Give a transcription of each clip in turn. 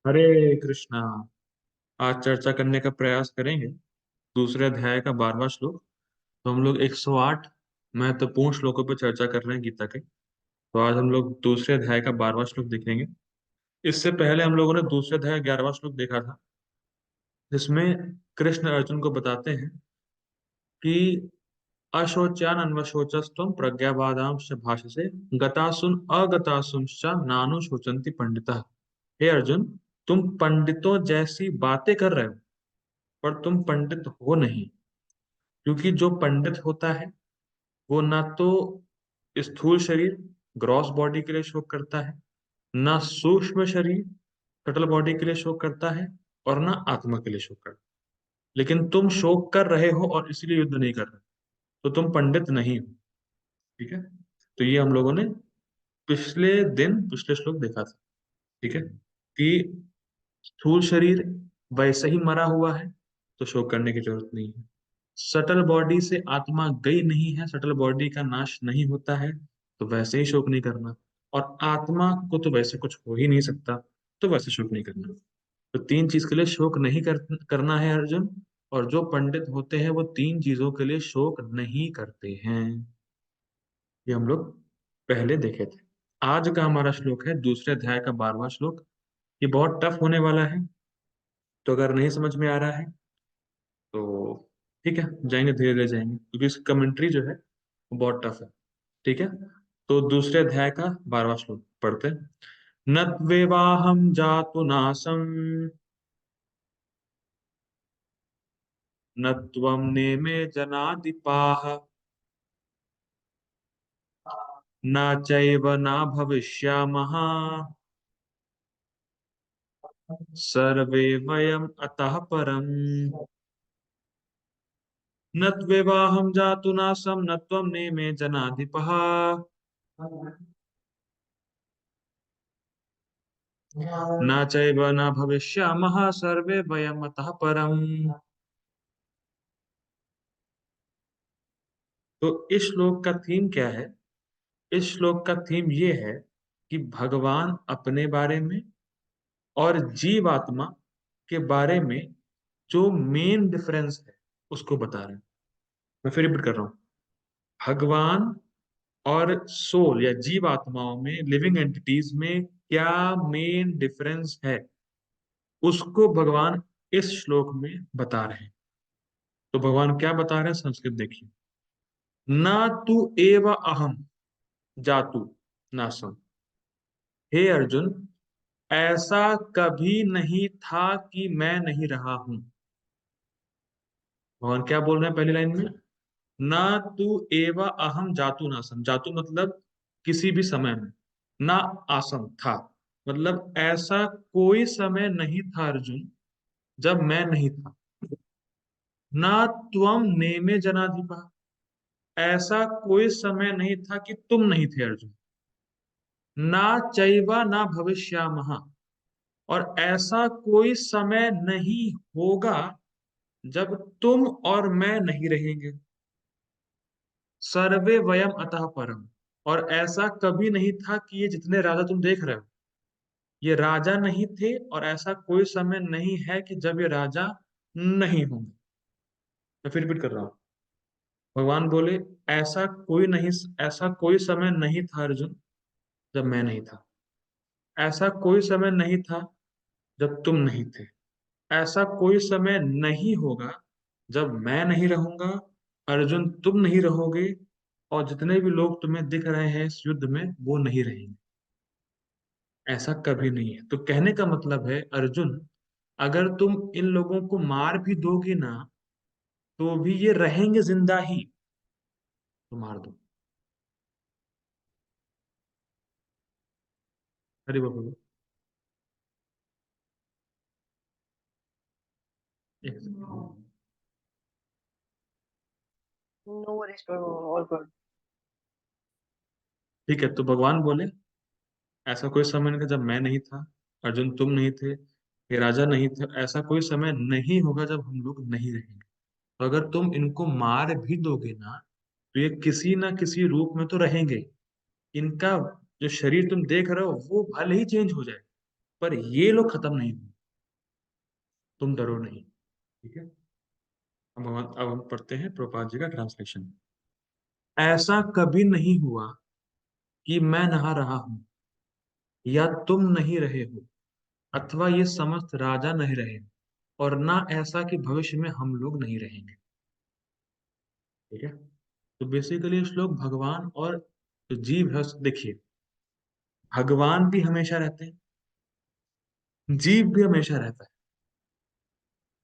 हरे कृष्णा। आज चर्चा करने का प्रयास करेंगे दूसरे अध्याय का 12वां श्लोक। तो हम लोग 108 महत्वपूर्ण श्लोकों पर चर्चा कर रहे हैं गीता के। तो आज हम लोग दूसरे अध्याय का 12वां श्लोक देखेंगे। इससे पहले हम लोगों ने दूसरे अध्याय का 11वां श्लोक देखा था, जिसमें कृष्ण अर्जुन को बताते हैं कि अशोच्यान अन्वशोचस्तम प्रज्ञावादांश भाषसे गतासुन अगतासुंश्च नानु शोचन्ति पंडिता। हे अर्जुन, तुम पंडितों जैसी बातें कर रहे हो, पर तुम पंडित हो नहीं। क्योंकि जो पंडित होता है वो ना तो स्थूल शरीर, ग्रॉस बॉडी के लिए शोक करता है, ना सूक्ष्म शरीर, सटल बॉडी के लिए शोक करता है, और ना आत्मा के लिए शोक करता है। लेकिन तुम शोक कर रहे हो और इसीलिए युद्ध नहीं कर रहे, तो तुम पंडित नहीं हो। ठीक है। तो ये हम लोगों ने पिछले श्लोक देखा था। ठीक है, कि स्थूल शरीर वैसे ही मरा हुआ है, तो शोक करने की जरूरत नहीं है। सटल बॉडी से आत्मा गई नहीं है, सटल बॉडी का नाश नहीं होता है, तो वैसे ही शोक नहीं करना। और आत्मा को तो वैसे कुछ हो ही नहीं सकता, तो वैसे शोक नहीं करना। तो तीन चीज के लिए शोक नहीं करना है अर्जुन। और जो पंडित होते हैं वो तीन चीजों के लिए शोक नहीं करते हैं। ये हम लोग पहले देखे थे। आज का हमारा श्लोक है दूसरे अध्याय का 12वां श्लोक। ये बहुत टफ होने वाला है, तो अगर नहीं समझ में आ रहा है तो ठीक है, जाएंगे धीरे धीरे जाएंगे, क्योंकि इसकी कमेंट्री जो है वो बहुत टफ है। ठीक है। तो दूसरे अध्याय का 12वां श्लोक पढ़ते हैं। न त्वेवाहं जातु नासं न त्वं नेमे जनाधिपाः न चैव न भविष्यामः सर्वे वयम् अतः परम्। न त्वेवाहं जातु नासं न त्वं नेमे जनाधिपः न चैव न भविष्यामः सर्वे वयम् अतः परम्। तो इस श्लोक का थीम क्या है? इस श्लोक का थीम ये है कि भगवान अपने बारे में और जीवात्मा के बारे में जो मेन डिफरेंस है उसको बता रहे हैं। मैं फिर रिपीट कर रहा हूँ। भगवान और सोल या जीवात्माओं में, लिविंग एंटिटीज में क्या मेन डिफरेंस है, उसको भगवान इस श्लोक में बता रहे हैं। तो भगवान क्या बता रहे हैं, संस्कृत देखिए। ना तू एव अहम जातु नासम। हे अर्जुन, ऐसा कभी नहीं था कि मैं नहीं रहा हूं। भगवान क्या बोल रहे हैं पहली लाइन में? ना तू एवा अहम जातु नासम। जातु मतलब किसी भी समय में, ना आसम था मतलब ऐसा कोई समय नहीं था अर्जुन जब मैं नहीं था। ना त्वम नेमे जनाधिपा, ऐसा कोई समय नहीं था कि तुम नहीं थे अर्जुन। ना चैवा ना भविष्यामः, और ऐसा कोई समय नहीं होगा जब तुम और मैं नहीं रहेंगे। सर्वे वयम अतः परम, और ऐसा कभी नहीं था कि ये जितने राजा तुम देख रहे हो ये राजा नहीं थे, और ऐसा कोई समय नहीं है कि जब ये राजा नहीं होंगे। मैं फिर रिपीट कर रहा हूँ। भगवान बोले ऐसा कोई समय नहीं था अर्जुन जब मैं नहीं था। ऐसा कोई समय नहीं था जब तुम नहीं थे। ऐसा कोई समय नहीं होगा जब मैं नहीं रहूंगा, अर्जुन तुम नहीं रहोगे, और जितने भी लोग तुम्हें दिख रहे हैं इस युद्ध में वो नहीं रहेंगे। ऐसा कभी नहीं है। तो कहने का मतलब है अर्जुन, अगर तुम इन लोगों को मार भी दोगे ना, तो भी ये रहेंगे जिंदा ही। तो मार दो। अरे बाबा। एक second. No worries, bro. All good. ठीक है, तो भगवान बोले ऐसा कोई समय नहीं था जब मैं नहीं था, अर्जुन तुम नहीं थे, ये राजा नहीं थे, ऐसा कोई समय नहीं होगा जब हम लोग नहीं रहेंगे। तो अगर तुम इनको मार भी दोगे ना, तो ये किसी ना किसी रूप में तो रहेंगे। इनका जो शरीर तुम देख रहे हो वो भले ही चेंज हो जाए, पर ये लोग खत्म नहीं हुए, तुम डरो नहीं। ठीक है। अब हम पढ़ते हैं प्रभुपाद जी का ट्रांसलेशन। ऐसा कभी नहीं हुआ कि मैं नहा रहा हूं या तुम नहीं रहे हो, अथवा ये समस्त राजा नहीं रहे, और ना ऐसा कि भविष्य में हम लोग नहीं रहेंगे। ठीक है। तो बेसिकली श्लोक भगवान और जो जीव है देखिए, भगवान भी हमेशा रहते हैं, जीव भी हमेशा रहता है।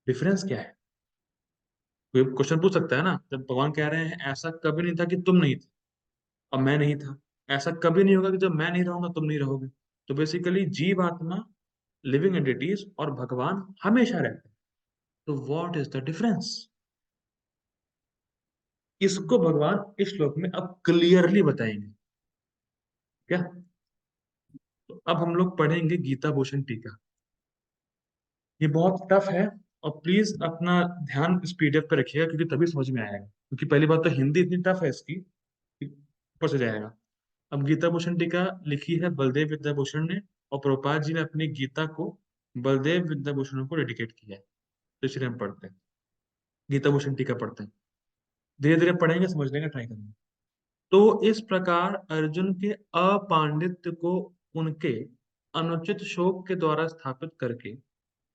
डिफरेंस क्या है? कोई क्वेश्चन पूछ सकता है ना, जब भगवान कह रहे हैं ऐसा कभी नहीं था कि तुम नहीं थे और मैं नहीं था, ऐसा कभी नहीं होगा कि जब मैं नहीं रहूंगा तुम नहीं रहोगे। तो बेसिकली जीव आत्मा, लिविंग एंटिटीज और भगवान हमेशा रहते हैं। तो व्हाट इज द डिफरेंस? इसको भगवान इस श्लोक में अब क्लियरली बताएंगे। क्या? तो अब हम लोग पढ़ेंगे गीता भूषण टीका। ये बहुत टफ है, और प्लीज अपना ध्यान इस पीडीएफ पे रखिएगा, क्योंकि तभी समझ में आएगा। क्योंकि पहली बात तो हिंदी इतनी टफ है इसकी कि ऊपर से जाएगा। अब गीता भूषण टीका लिखी है बलदेव विद्याभूषण ने, और प्रभुपाद जी ने अपनी गीता को बलदेव विद्याभूषण को डेडिकेट किया है। तो इसलिए हम पढ़ते हैं, गीता भूषण टीका पढ़ते हैं। धीरे धीरे पढ़ेंगे, समझने का ट्राई करेंगे। तो इस प्रकार अर्जुन के अपांडित्य को उनके अनुचित शोक के द्वारा स्थापित करके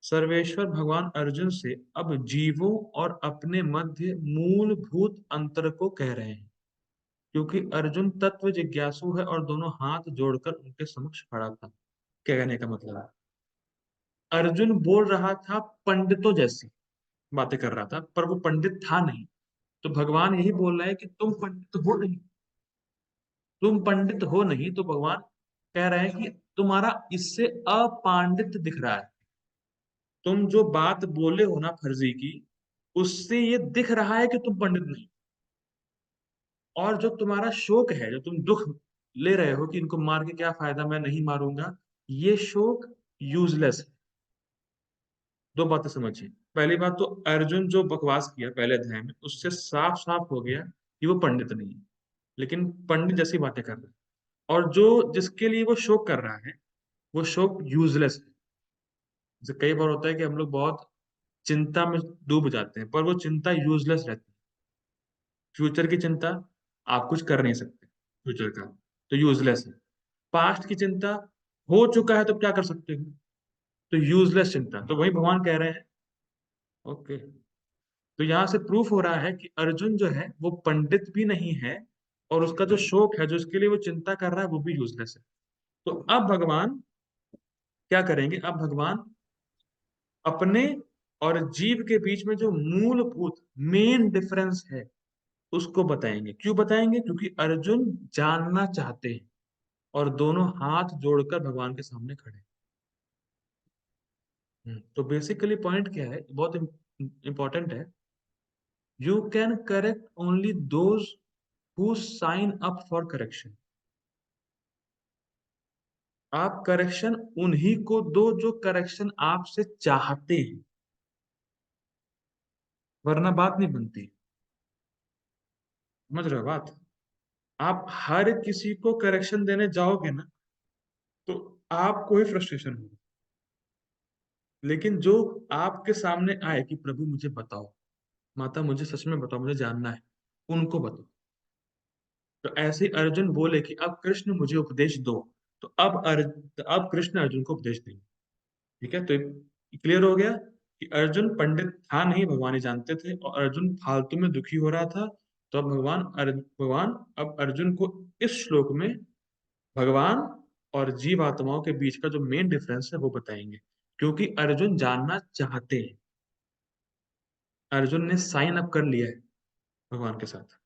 सर्वेश्वर भगवान अर्जुन से अब जीवों और अपने मध्य मूलभूत अंतर को कह रहे हैं। क्योंकि अर्जुन तत्व जिज्ञासु है और दोनों हाथ जोड़कर उनके समक्ष खड़ा था। क्या कहने का मतलब है? अर्जुन बोल रहा था पंडितों जैसी बातें कर रहा था, पर वो पंडित था नहीं। तो भगवान यही बोल रहा है कि तुम पंडित हो नहीं, तुम पंडित हो नहीं। तो भगवान कह रहे हैं कि तुम्हारा इससे अपांडित दिख रहा है। तुम जो बात बोले हो ना फर्जी की, उससे ये दिख रहा है कि तुम पंडित नहीं। और जो तुम्हारा शोक है, जो तुम दुख ले रहे हो कि इनको मार के क्या फायदा, मैं नहीं मारूंगा, ये शोक यूजलेस है। दो बातें समझिए। पहली बात तो अर्जुन जो बकवास किया पहले अध्याय में, उससे साफ साफ हो गया कि वो पंडित नहीं है, लेकिन पंडित जैसी बातें कर रहा है। और जो जिसके लिए वो शोक कर रहा है, वो शोक यूजलेस है। जैसे कई बार होता है कि हम लोग बहुत चिंता में डूब जाते हैं, पर वो चिंता यूजलेस रहती है। फ्यूचर की चिंता, आप कुछ कर नहीं सकते फ्यूचर का, तो यूजलेस है। पास्ट की चिंता, हो चुका है तो क्या कर सकते हो, तो यूजलेस चिंता। तो वही भगवान कह रहे हैं। ओके। तो यहाँ से प्रूफ हो रहा है कि अर्जुन जो है वो पंडित भी नहीं है, और उसका जो शोक है, जो उसके लिए वो चिंता कर रहा है, वो भी यूजलेस है। तो अब भगवान क्या करेंगे? अब भगवान अपने और जीव के बीच में जो मूलभूत मेन डिफरेंस है उसको बताएंगे। क्यों बताएंगे? क्योंकि अर्जुन जानना चाहते हैं, और दोनों हाथ जोड़कर भगवान के सामने खड़े हैं। तो बेसिकली पॉइंट क्या है, बहुत इंपॉर्टेंट है। You can correct only those who sign up for correction. आप करेक्शन उन्हीं को दो जो करेक्शन आपसे चाहते हैं, वरना बात नहीं बनती। समझ रहे हो बात? आप हर किसी को करेक्शन देने जाओगे ना, तो आपको ही फ्रस्ट्रेशन होगी। लेकिन जो आपके सामने आए कि प्रभु मुझे बताओ, माता मुझे सच में बताओ, मुझे जानना है, उनको बताओ। तो ऐसे ही अर्जुन बोले कि अब कृष्ण मुझे उपदेश दो। तो अब कृष्ण अर्जुन को उपदेश देंगे। ठीक है। तो क्लियर हो गया कि अर्जुन पंडित था नहीं, भगवान ही जानते थे, और अर्जुन फालतू में दुखी हो रहा था। तो अब भगवान अब अर्जुन को इस श्लोक में भगवान और जीव आत्माओं के बीच का जो मेन डिफरेंस है वो बताएंगे। क्योंकि अर्जुन जानना चाहते हैं, अर्जुन ने साइन अप कर लिया है भगवान के साथ।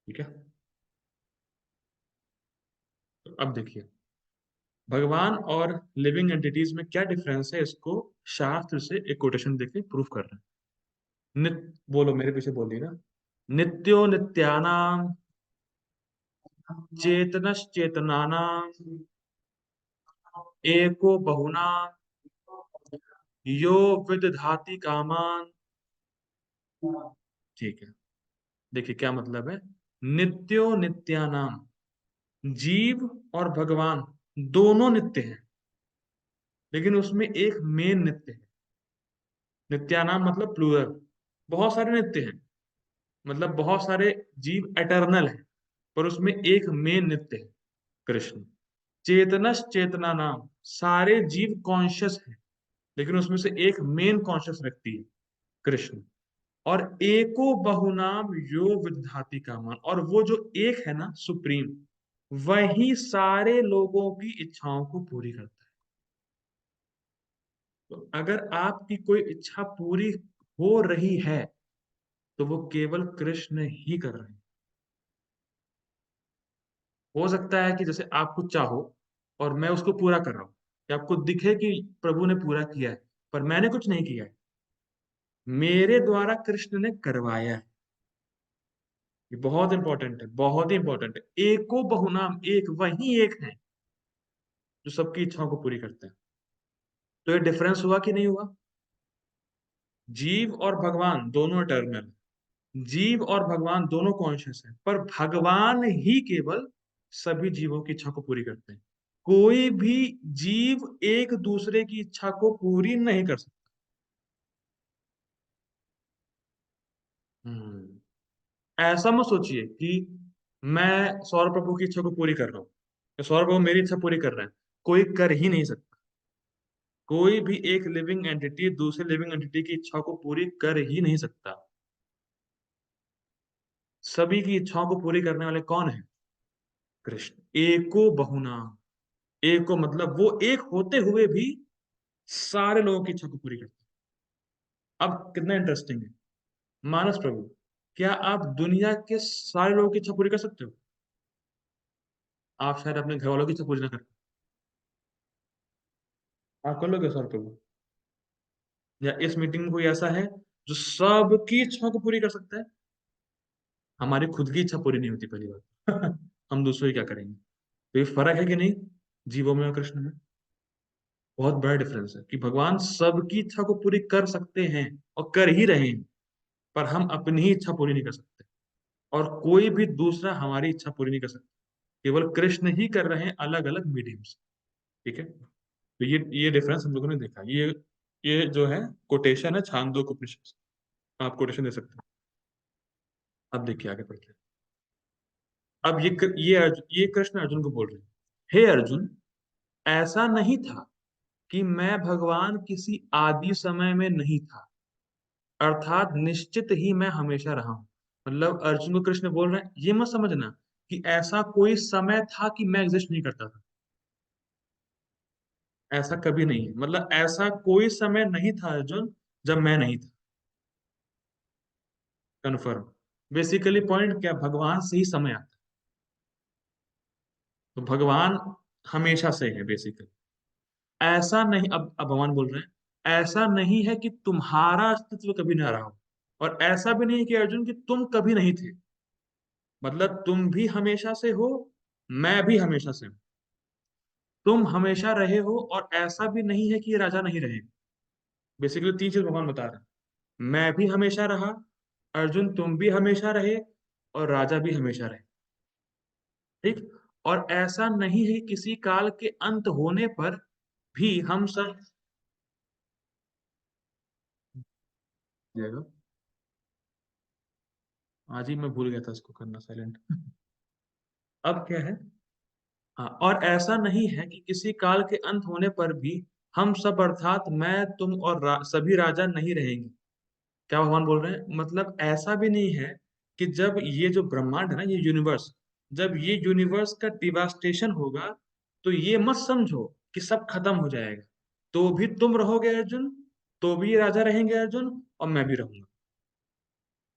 ठीक है। तो अब देखिए, भगवान और लिविंग एंटिटीज में क्या डिफरेंस है, इसको शास्त्र से एक कोटेशन देके प्रूफ कर रहे हैं। बोलो, मेरे पीछे बोलिएगा। नित्यो नित्यानाम चेतनश्चेतनानाम एको बहुनाम यो विदधाति कामान। ठीक है। देखिए क्या मतलब है। नित्यो नित्यानाम, जीव और भगवान दोनों नित्य हैं। लेकिन उसमें एक मेन नित्य है। नित्यानाम मतलब प्लूरल, बहुत सारे नित्य हैं, मतलब बहुत सारे जीव एटर्नल हैं, पर उसमें एक मेन नित्य है, कृष्ण। चेतनस चेतना नाम, सारे जीव कॉन्शियस हैं, लेकिन उसमें से एक मेन कॉन्शियस व्यक्ति है, कृष्ण। और एको बहुनाम यो विद्धाति कामान, और वो जो एक है ना सुप्रीम, वही सारे लोगों की इच्छाओं को पूरी करता है। तो अगर आपकी कोई इच्छा पूरी हो रही है, तो वो केवल कृष्ण ही कर रहे हैं। हो सकता है कि जैसे आप कुछ चाहो और मैं उसको पूरा कर रहा हूं, कि आपको दिखे कि प्रभु ने पूरा किया है, पर मैंने कुछ नहीं किया है, मेरे द्वारा कृष्ण ने करवाया है। ये बहुत इंपॉर्टेंट है, बहुत ही इंपॉर्टेंट है। एको बहुनाम, एक वही एक है जो सबकी इच्छाओं को पूरी करते हैं। तो ये डिफरेंस हुआ कि नहीं हुआ? जीव और भगवान दोनों इटर्नल, जीव और भगवान दोनों कॉन्शियस हैं, पर भगवान ही केवल सभी जीवों की इच्छा को पूरी करते हैं। कोई भी जीव एक दूसरे की इच्छा को पूरी नहीं कर सकता। ऐसा मत सोचिए कि मैं सौरभ प्रभु की इच्छा को पूरी कर रहा हूँ, या सौरभ प्रभु मेरी इच्छा पूरी कर रहे हैं। कोई कर ही नहीं सकता। कोई भी एक लिविंग एंटिटी दूसरे लिविंग एंटिटी की इच्छा को पूरी कर ही नहीं सकता। सभी की इच्छाओं को पूरी करने वाले कौन है? कृष्ण। एको बहुनाम, एको मतलब वो एक होते हुए भी सारे लोगों की इच्छा को पूरी करते हैं। अब कितना इंटरेस्टिंग है, मानस प्रभु, क्या आप दुनिया के सारे लोगों की इच्छा पूरी कर सकते हो? आप शायद अपने घर वालों की इच्छा पूरी ना कर, आप कर लोगे सौरभ प्रभु? या इस मीटिंग में कोई ऐसा है जो सबकी इच्छा को पूरी कर सकता है? हमारी खुद की इच्छा पूरी नहीं होती, पहली बात। हम दूसरों की क्या करेंगे? तो ये फर्क है कि नहीं, जीवों में और कृष्ण में? बहुत बड़ा डिफरेंस है कि भगवान सबकी इच्छा को पूरी कर सकते हैं और कर ही रहे हैं, पर हम अपनी ही इच्छा पूरी नहीं कर सकते, और कोई भी दूसरा हमारी इच्छा पूरी नहीं कर सकता। केवल कृष्ण ही कर रहे हैं, अलग अलग मीडियम्स। ठीक है, तो ये डिफरेंस हम लोगों ने देखा। ये जो है कोटेशन है छांदोग्य उपनिषद से। आप कोटेशन दे सकते हैं। अब देखिए आगे बढ़ते हैं। अब ये कृष्ण अर्जुन को बोल रहे हैं, हे अर्जुन, ऐसा नहीं था कि मैं भगवान किसी आदि समय में नहीं था, अर्थात निश्चित ही मैं हमेशा रहा हूं। मतलब अर्जुन को कृष्ण बोल रहे हैं, ये मत समझना कि ऐसा कोई समय था कि मैं एग्जिस्ट नहीं करता था। ऐसा कभी नहीं है, मतलब ऐसा कोई समय नहीं था अर्जुन जब मैं नहीं था। कन्फर्म। बेसिकली पॉइंट क्या, भगवान से ही समय आता है। तो भगवान हमेशा से है बेसिकली। ऐसा नहीं, अब भगवान बोल रहे हैं, ऐसा नहीं है कि तुम्हारा अस्तित्व कभी ना रहा हो, और ऐसा भी नहीं है कि अर्जुन कि तुम कभी नहीं थे। मतलब तुम भी हमेशा से हो, मैं भी हमेशा से हूं। तुम हमेशा रहे हो, और ऐसा भी नहीं है कि ये राजा नहीं रहे। बेसिकली तीन चीज भगवान बता रहे हैं। मैं भी हमेशा रहा, अर्जुन तुम भी हमेशा रहे, और राजा भी हमेशा रहे। ठीक। और ऐसा नहीं है किसी काल के अंत होने पर भी हम सब जाएगा। आज ही मैं भूल गया था इसको करना साइलेंट। अब क्या है? हाँ, और ऐसा नहीं है कि किसी काल के अंत होने पर भी हम सब अर्थात मैं तुम और सभी राजा नहीं रहेंगे। क्या भगवान बोल रहे हैं? मतलब ऐसा भी नहीं है कि जब ये जो ब्रह्मांड है ना, ये यूनिवर्स, जब ये यूनिवर्स का डिवास्टेशन होगा, तो ये मत समझो कि सब खत्म हो जाएगा। तो भी तुम रहोगे अर्जुन, तो भी ये राजा रहेंगे अर्जुन, और मैं भी रहूंगा।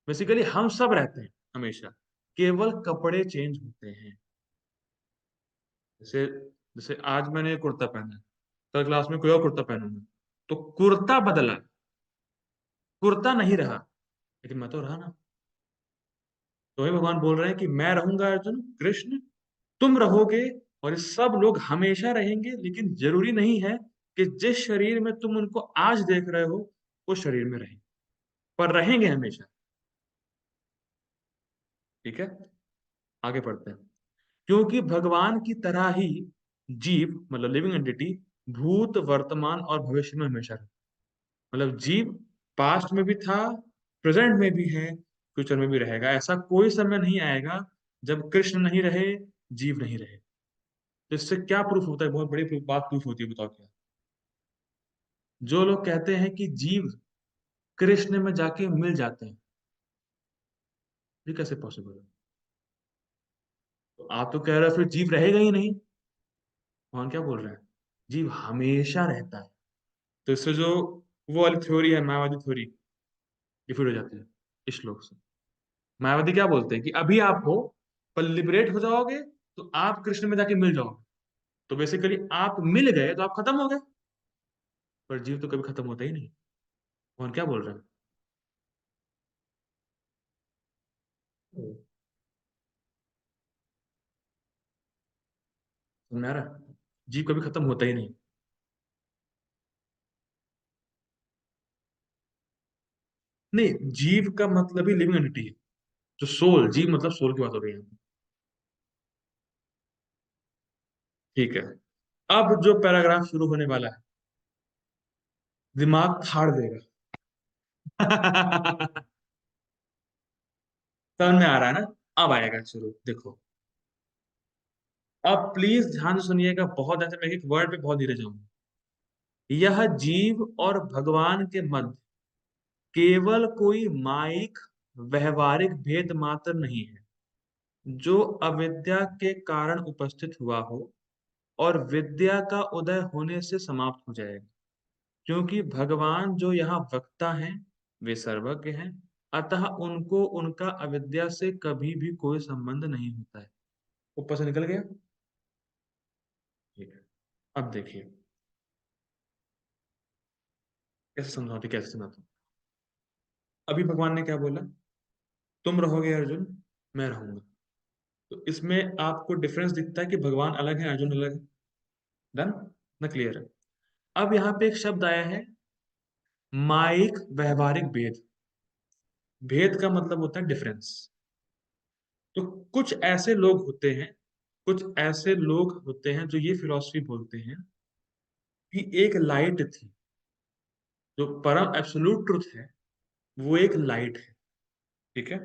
बेसिकली हम सब रहते हैं हमेशा, केवल कपड़े चेंज होते हैं। जैसे जैसे आज मैंने ये कुर्ता पहना है, कल क्लास में कोई और कुर्ता पहनूंगा, तो कुर्ता बदला, कुर्ता नहीं रहा, लेकिन मैं तो रहा ना। तो ही भगवान बोल रहे हैं कि मैं रहूंगा अर्जुन, कृष्ण तुम रहोगे, और ये सब लोग हमेशा रहेंगे, लेकिन जरूरी नहीं है कि जिस शरीर में तुम उनको आज देख रहे हो उस शरीर में रहें, पर रहेंगे हमेशा। ठीक है, आगे पढ़ते हैं। क्योंकि भगवान की तरह ही जीव मतलब लिविंग एंटिटी भूत, वर्तमान और भविष्य में हमेशा रहे। मतलब जीव पास्ट में भी था, प्रेजेंट में भी है, फ्यूचर में भी रहेगा। ऐसा कोई समय नहीं आएगा जब कृष्ण नहीं रहे, जीव नहीं रहे। तो इससे क्या प्रूफ होता है? बहुत बड़ी बात प्रूफ होती है, बताओ क्या? जो लोग कहते हैं कि जीव कृष्ण में जाके मिल जाते हैं, ये कैसे पॉसिबल है? तो आप तो कह रहे हो फिर जीव रहेगा ही नहीं। कौन क्या बोल रहे हैं? जीव हमेशा रहता है। तो इससे जो वो वाली थ्योरी है, मायावादी थ्योरी, डिफीट हो जाती है इस श्लोक से। मायावादी क्या बोलते हैं कि अभी आप हो, पर लिबरेट हो जाओगे तो आप कृष्ण में जाके मिल जाओगे। तो बेसिकली आप मिल गए तो आप खत्म हो गए। पर जीव तो कभी खत्म होता ही नहीं। कौन क्या बोल रहे हैं? समझ में आ रहा है? जीव कभी खत्म होता ही नहीं। नहीं, जीव का मतलब ही लिविंग एंटिटी है। जो सोल, जीव मतलब सोल की बात हो रही है। ठीक है। अब जो पैराग्राफ शुरू होने वाला है, दिमाग फाड़ देगा। समझ में आ रहा है ना? अब आएगा शुरू, देखो। अब प्लीज ध्यान से सुनिएगा, बहुत ऐसे मैं एक वर्ड पे बहुत धीरे जाऊंगा। यह जीव और भगवान के मध्य केवल कोई माइक व्यवहारिक भेद मात्र नहीं है, जो अविद्या के कारण उपस्थित हुआ हो और विद्या का उदय होने से समाप्त हो जाएगा। क्योंकि भगवान जो यहाँ वक्ता हैं, वे सर्वज्ञ हैं, अतः उनको उनका अविद्या से कभी भी कोई संबंध नहीं होता है। ऊपर से निकल गया। ठीक है। अब देखिए कैसे समझाते, कैसे समझाता हूँ। अभी भगवान ने क्या बोला? तुम रहोगे अर्जुन, मैं रहूंगा। तो इसमें आपको डिफरेंस दिखता है कि भगवान अलग है, अर्जुन अलग है। डन ना? क्लियर है? अब यहाँ पे एक शब्द आया है, माइक व्यवहारिक भेद। भेद का मतलब होता है डिफरेंस। तो कुछ ऐसे लोग होते हैं, कुछ ऐसे लोग होते हैं जो ये फिलॉसफी बोलते हैं कि एक लाइट थी, जो परम एब्सोल्यूट ट्रुथ है, वो एक लाइट है। ठीक है।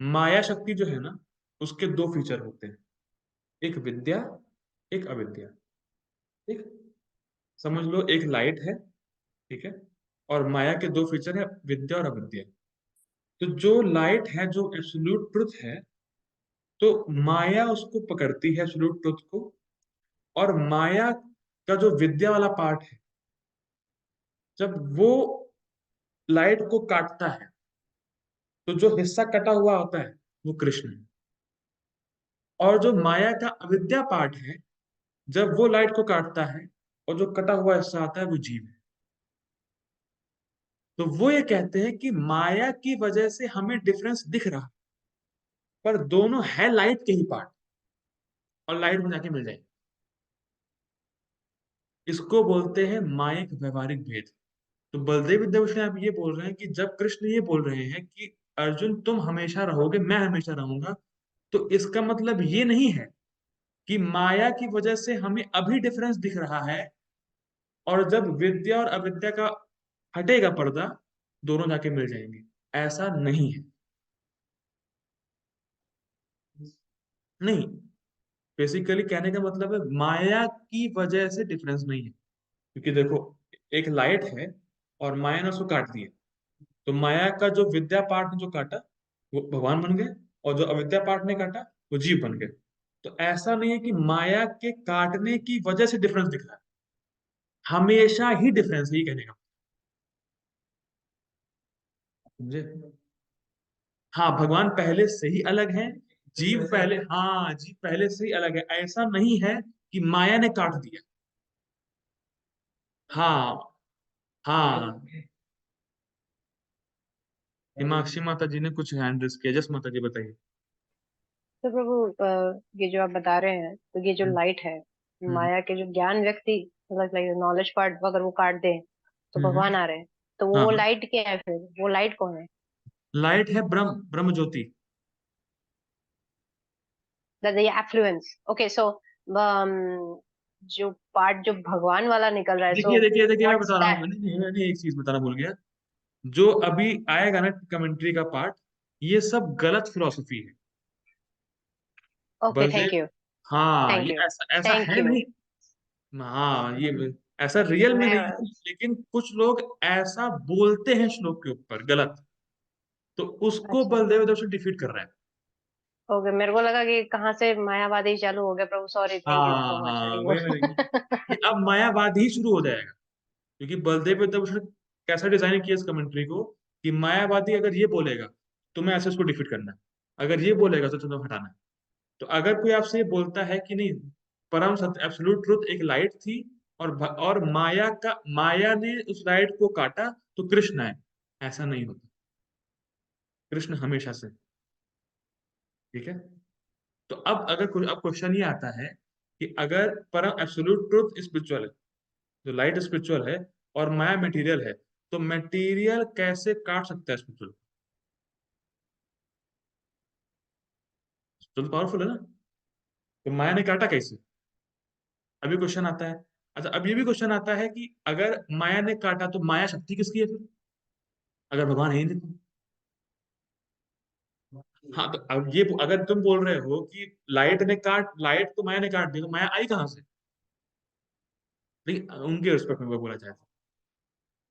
माया शक्ति जो है ना, उसके दो फीचर होते हैं, एक विद्या, एक अविद्या। ठीक। समझ लो एक लाइट है, ठीक है, और माया के दो फीचर है, विद्या और अविद्या। तो जो लाइट है, जो एब्सोल्यूट ट्रुथ है, तो माया उसको पकड़ती है एब्सोल्यूट ट्रुथ को। और माया का जो विद्या वाला पार्ट है, जब वो लाइट को काटता है, तो जो हिस्सा कटा हुआ होता है वो कृष्ण है। और जो माया का अविद्या पार्ट है, जब वो लाइट को काटता है और जो कटा हुआ हिस्सा आता है वो जीव है। तो वो ये कहते हैं कि माया की वजह से हमें डिफरेंस दिख रहा, पर दोनों है लाइट के ही पार्ट, और लाइट में जाके मिल जाएंगे। इसको बोलते हैं माइक व्यवहारिक भेद। तो बलदेव विद्याभूषण आप ये बोल रहे हैं कि जब कृष्ण ये बोल रहे हैं कि अर्जुन तुम हमेशा रहोगे, मैं हमेशा रहूंगा, तो इसका मतलब ये नहीं है कि माया की वजह से हमें अभी डिफरेंस दिख रहा है, और जब विद्या और अविद्या का हटेगा पर्दा, दोनों जाके मिल जाएंगे। ऐसा नहीं है। नहीं, बेसिकली कहने का मतलब है माया की वजह से डिफरेंस नहीं है। क्योंकि देखो, एक लाइट है और माया ने उसको काट दिया, तो माया का जो विद्या पाठ ने जो काटा वो भगवान बन गए, और जो अविद्या पाठ ने काटा वो जीव बन गए। तो ऐसा नहीं है कि माया के काटने की वजह से डिफरेंस दिख रहा है, हमेशा ही डिफरेंस है, ये कहने का। समझे? हाँ, भगवान पहले से ही अलग है। जीव पहले, हाँ, जीव पहले से ही अलग है। ऐसा नहीं है कि माया ने काट दिया। हाँ। हाँ, हिमाक्षी माता जी ने कुछ हैंड रेस किया। जस माता जी बताइए। तो प्रभु, ये जो आप बता रहे हैं, तो ये जो हम्म। लाइट है, हम्म। माया के जो ज्ञान व्यक्ति, मतलब नॉलेज पार्ट अगर वो काट दे तो भगवान आ रहे हैं। तो हाँ वो हाँ, लाइट क्या है फिर? वो लाइट कौन है? लाइट है brahma, brahma jyoti. That the effulgence. Okay, so जो पार्ट जो भगवान वाला निकल रहा है, सो देखिए देखिए देखिए, मैं व्हाट्स बता रहा हूँ, दैट? नहीं, एक चीज बताना भूल गया। जो अभी आएगा ना कमेंट्री का पार्ट, ये सब गलत फिलोसफी है। Okay, Baldev, thank you. हाँ, थैंक ये यू। ऐसा ऐसा थैंक है यू। नहीं। हाँ, ये ऐसा रियल में नहीं मैं है, लेकिन कुछ लोग ऐसा बोलते हैं श्लोक के ऊपर गलत, तो उसको अच्छा। बलदेव उधर से डिफीट कर रहा है। ओके, मेरे को लगा कि कहाँ से मायावादी चालू हो गया। प्रभु सॉरी, थैंक यू हाँ सो मच, हाँ, हरी वही बोल। मैं, ये अब मायावाद ही शुरू हो जाएगा। क्योंकि बलदेव उधर उसने कैसा डिजाइन किया इस कमेंट्री को, कि मायावादी अगर ये बोलेगा तुम्हें ऐसे उसको डिफीट करना है, अगर ये बोलेगा तो तुम्हें हटाना है। तो अगर कोई आपसे ये बोलता है कि नहीं, परम सत्य एब्सोल्यूट ट्रुथ एक लाइट थी, और माया ने उस लाइट को काटा, तो कृष्ण है, ऐसा नहीं होता। कृष्ण हमेशा से, ठीक है। तो अब क्वेश्चन ये आता है कि अगर परम एब्सोल्यूट ट्रुथ स्पिरिचुअल है, जो लाइट स्पिरिचुअल है, और माया मटेरियल है, तो मटेरियल कैसे काट सकता है स्पिरिचुअल? तो पावरफुल है ना, तो माया ने काटा कैसे? अभी क्वेश्चन आता है। अच्छा, अब ये भी क्वेश्चन आता है कि अगर माया ने काटा तो माया शक्ति किसकी है फिर, अगर भगवान है ही नहीं तो? हाँ, तो अब ये अगर तुम बोल रहे हो कि लाइट तो माया ने काट दी, तो माया आई कहाँ से? लेकिन उनके रिस्पेक्ट में वो बोला जाए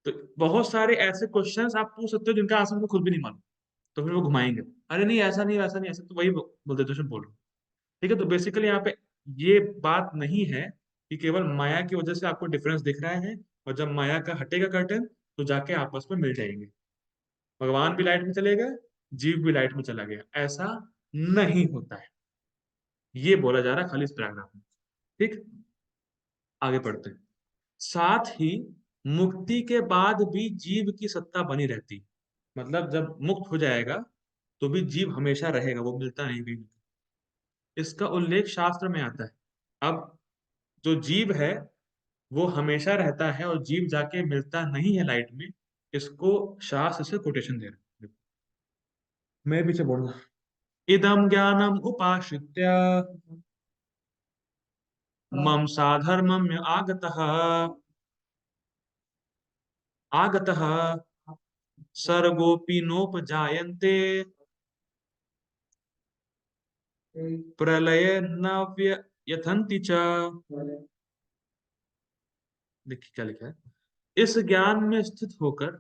तो बहुत सारे ऐसे क्वेश्चंस आप पूछ सकते हो जिनका आंसर मैं खुद भी नहीं मालूम, तो फिर वो घुमाएंगे, अरे नहीं ऐसा नहीं वैसा नहीं ऐसा, तो वही बोलते तो बोल रहे हो। ठीक है, तो बेसिकली यहाँ पे ये बात नहीं है कि केवल माया की वजह से आपको डिफरेंस दिख रहा है, और जब माया का हटेगा कर्टन तो जाके आपस में मिल जाएंगे, भगवान भी लाइट में चले गए, जीव भी लाइट में चला गया, ऐसा नहीं होता है। ये बोला जा रहा है खाली इस पैराग्राफ में। ठीक, आगे पढ़ते हैं। साथ ही मुक्ति के बाद भी जीव की सत्ता बनी रहती, मतलब जब मुक्त हो जाएगा तो भी जीव हमेशा रहेगा, वो मिलता नहीं भी। इसका उल्लेख शास्त्र में आता है। अब जो जीव है वो हमेशा रहता है, और जीव जाके मिलता नहीं है लाइट में, इसको शास्त्र से कोटेशन दे रहे हैं। मैं पीछे बोलूंगा, इदम ज्ञानम उपाश्रित्य मम साधर्मम आगतः आगतः सर्गोपि नोपजायन्ते प्रलये न व्यथन्ति च। देखिए क्या लिखा है, इस ज्ञान में स्थित होकर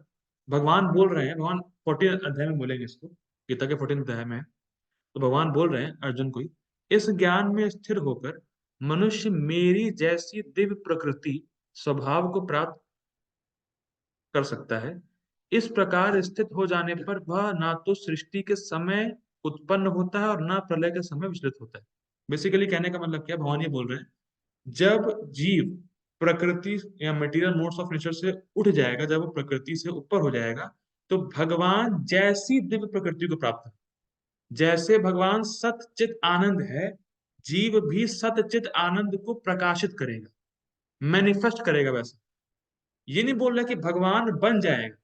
भगवान बोल रहे हैं, भगवान 14 अध्याय में बोलेंगे इसको, गीता के 14 अध्याय में है। तो भगवान बोल रहे हैं अर्जुन को ही, इस ज्ञान में स्थिर होकर मनुष्य मेरी जैसी दिव्य प्रकृति स्वभाव को प्राप्त कर सकता है। इस प्रकार स्थित हो जाने पर वह ना तो सृष्टि के समय उत्पन्न होता है और ना प्रलय के समय विचलित होता है। बेसिकली कहने का मतलब क्या है, भगवान ये बोल रहे हैं, जब जीव प्रकृति या मटेरियल मोड्स ऑफ नेचर से उठ जाएगा, जब वो प्रकृति से ऊपर हो जाएगा, तो भगवान जैसी दिव्य प्रकृति को प्राप्त है। जैसे भगवान सत चित आनंद है, जीव भी सत चित आनंद को प्रकाशित करेगा, मैनिफेस्ट करेगा वैसे। ये नहीं बोल रहा कि भगवान बन जाएगा।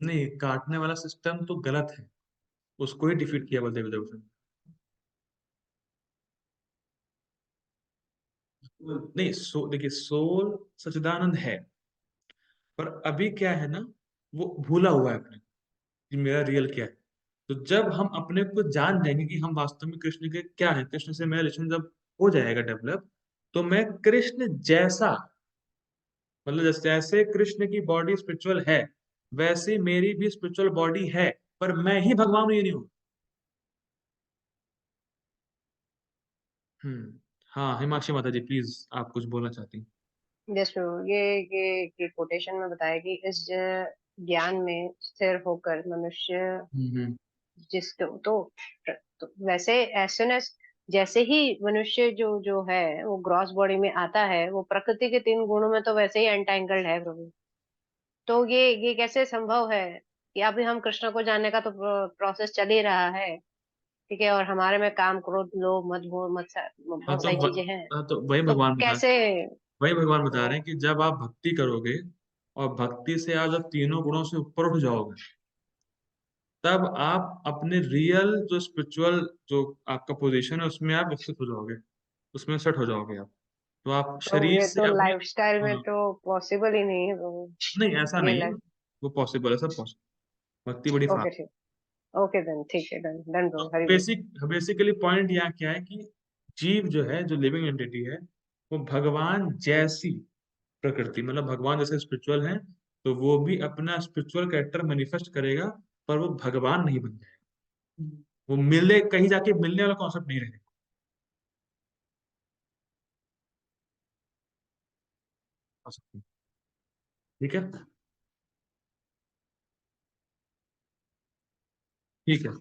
नहीं, काटने वाला सिस्टम तो गलत है, उसको ही डिफीट किया बलदेव देवता ने। नहीं, देखिए, सोल सच्चिदानंद है, पर अभी क्या है ना, वो भूला हुआ है अपने कि मेरा रियल क्या है। तो जब हम अपने को जान जाएंगे कि हम वास्तव में कृष्ण के क्या है, कृष्ण से मेरा रिलेशन जब हो जाएगा डेवलप, तो मैं कृष्ण जैसा, मतलब जैसे जैसे कृष्ण की बॉडी स्पिरिचुअल है, वैसे मेरी भी स्पिरिचुअल बॉडी है, पर मैं ही भगवान हूं, ये नहीं हूं। हाँ, हिमाक्षी माता जी प्लीज, आप कुछ बोलना चाहती हैं? यस प्रभु, ये कोटेशन में बताया कि इस ज्ञान में स्थिर होकर मनुष्य हम्म। तो वैसे एज सुन एज जैसे ही मनुष्य जो जो है वो ग्रॉस बॉडी में आता है, वो प्रकृति के 3 गुणों में तो वैसे ही एंटेंगल्ड है प्रभु। तो ये कैसे संभव है कि अभी हम कृष्ण को जानने का तो प्रोसेस चल ही रहा है, ठीक है, और हमारे में काम, क्रोध, लोभ, मद, मोह, हाँ बहुत तो सारी चीजें हैं। हाँ, तो तो कैसे? वही भगवान बता रहे तो हैं कि जब आप भक्ति करोगे, और भक्ति से आप जब तीनों गुणों से ऊपर उठ जाओगे, तब आप अपने रियल जो स्पिरिचुअल जो आपका पोजीशन है उसमें आप विकसित हो जाओगे, उसमें सेट हो जाओगे आप। तो आप तो शरीर ये से तो अपने, लाइफस्टाइल में हाँ, तो पॉसिबल ही नहीं है प्रभु। नहीं ऐसा ये नहीं है, लाइफ। वो पॉसिबल है, सब पॉसिबल। भक्ति बड़ी ओके फास्ट। ठीक। ओके देन ठीक है, डन डन तो प्रभु, हरि बोल। बेसिकली पॉइंट यहाँ क्या है कि जीव जो है, जो लिविंग एंटिटी है, वो भगवान जैसी प्रकृति, मतलब भगवान जैसे स्पिरिचुअल है, तो वो भी अपना स्पिरिचुअल कैरेक्टर मैनिफेस्ट करेगा, पर वो भगवान नहीं बन जाएगा। वो मिले कहीं जाके मिलने वाला कॉन्सेप्ट नहीं रहेगा। ठीक है। ठीक है।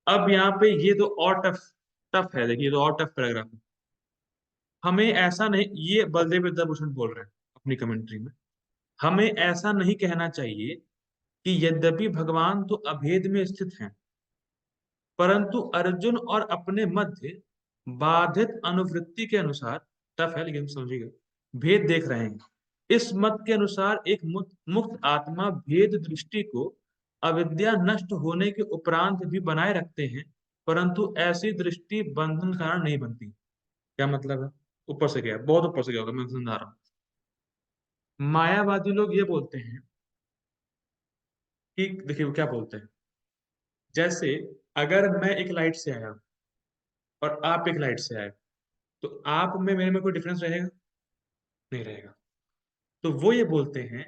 अब यहाँ पे ये तो और टफ टफ है, देखिए, ये तो और टफ पैराग्राफ है। हमें ऐसा नहीं, ये बलदेव विद्याभूषण बोल रहे हैं अपनी कमेंट्री में, हमें ऐसा नहीं कहना चाहिए कि यद्यपि भगवान तो अभेद में स्थित हैं, परंतु अर्जुन और अपने मध्य बाधित अनुवृत्ति के अनुसार, टफ है लेकिन समझिएगा, भेद देख रहे हैं। इस मत के अनुसार एक मुक्त मुक्त आत्मा भेद दृष्टि को अविद्या नष्ट होने के उपरांत भी बनाए रखते हैं, परंतु ऐसी दृष्टि बंधन कारण नहीं बनती। क्या मतलब है? ऊपर से गया, बहुत ऊपर से गया होगा, मैं समझा रहा हूँ। मायावादी लोग ये बोलते हैं कि देखिए वो क्या बोलते हैं, जैसे अगर मैं एक लाइट से आया और आप एक लाइट से आए, तो आप में मेरे में कोई डिफरेंस रहेगा? नहीं रहेगा। तो वो ये बोलते हैं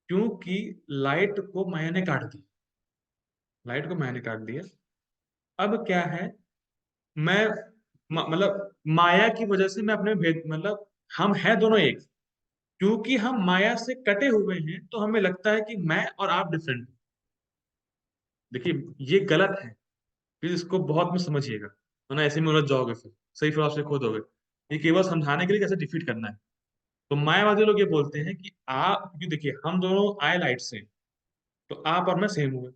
क्योंकि लाइट को माया ने काट दी, लाइट को माया ने काट दिया। अब क्या है, मैं मतलब माया की वजह से मैं अपने भेद, मतलब हम हैं दोनों एक, क्योंकि हम माया से कटे हुए हैं तो हमें लगता है कि मैं और आप डिफरेंट। देखिए ये गलत है, प्लीज इसको बहुत में समझिएगा, वरना ऐसे में उलझ जाओगे, फिर सही फिर आपसे खो दोगे। ये केवल समझाने के लिए कैसे डिफीट करना है। तो मायावादी लोग ये बोलते हैं कि आप, क्योंकि देखिए हम दोनों आए लाइट से, तो आप और मैं सेम हुए,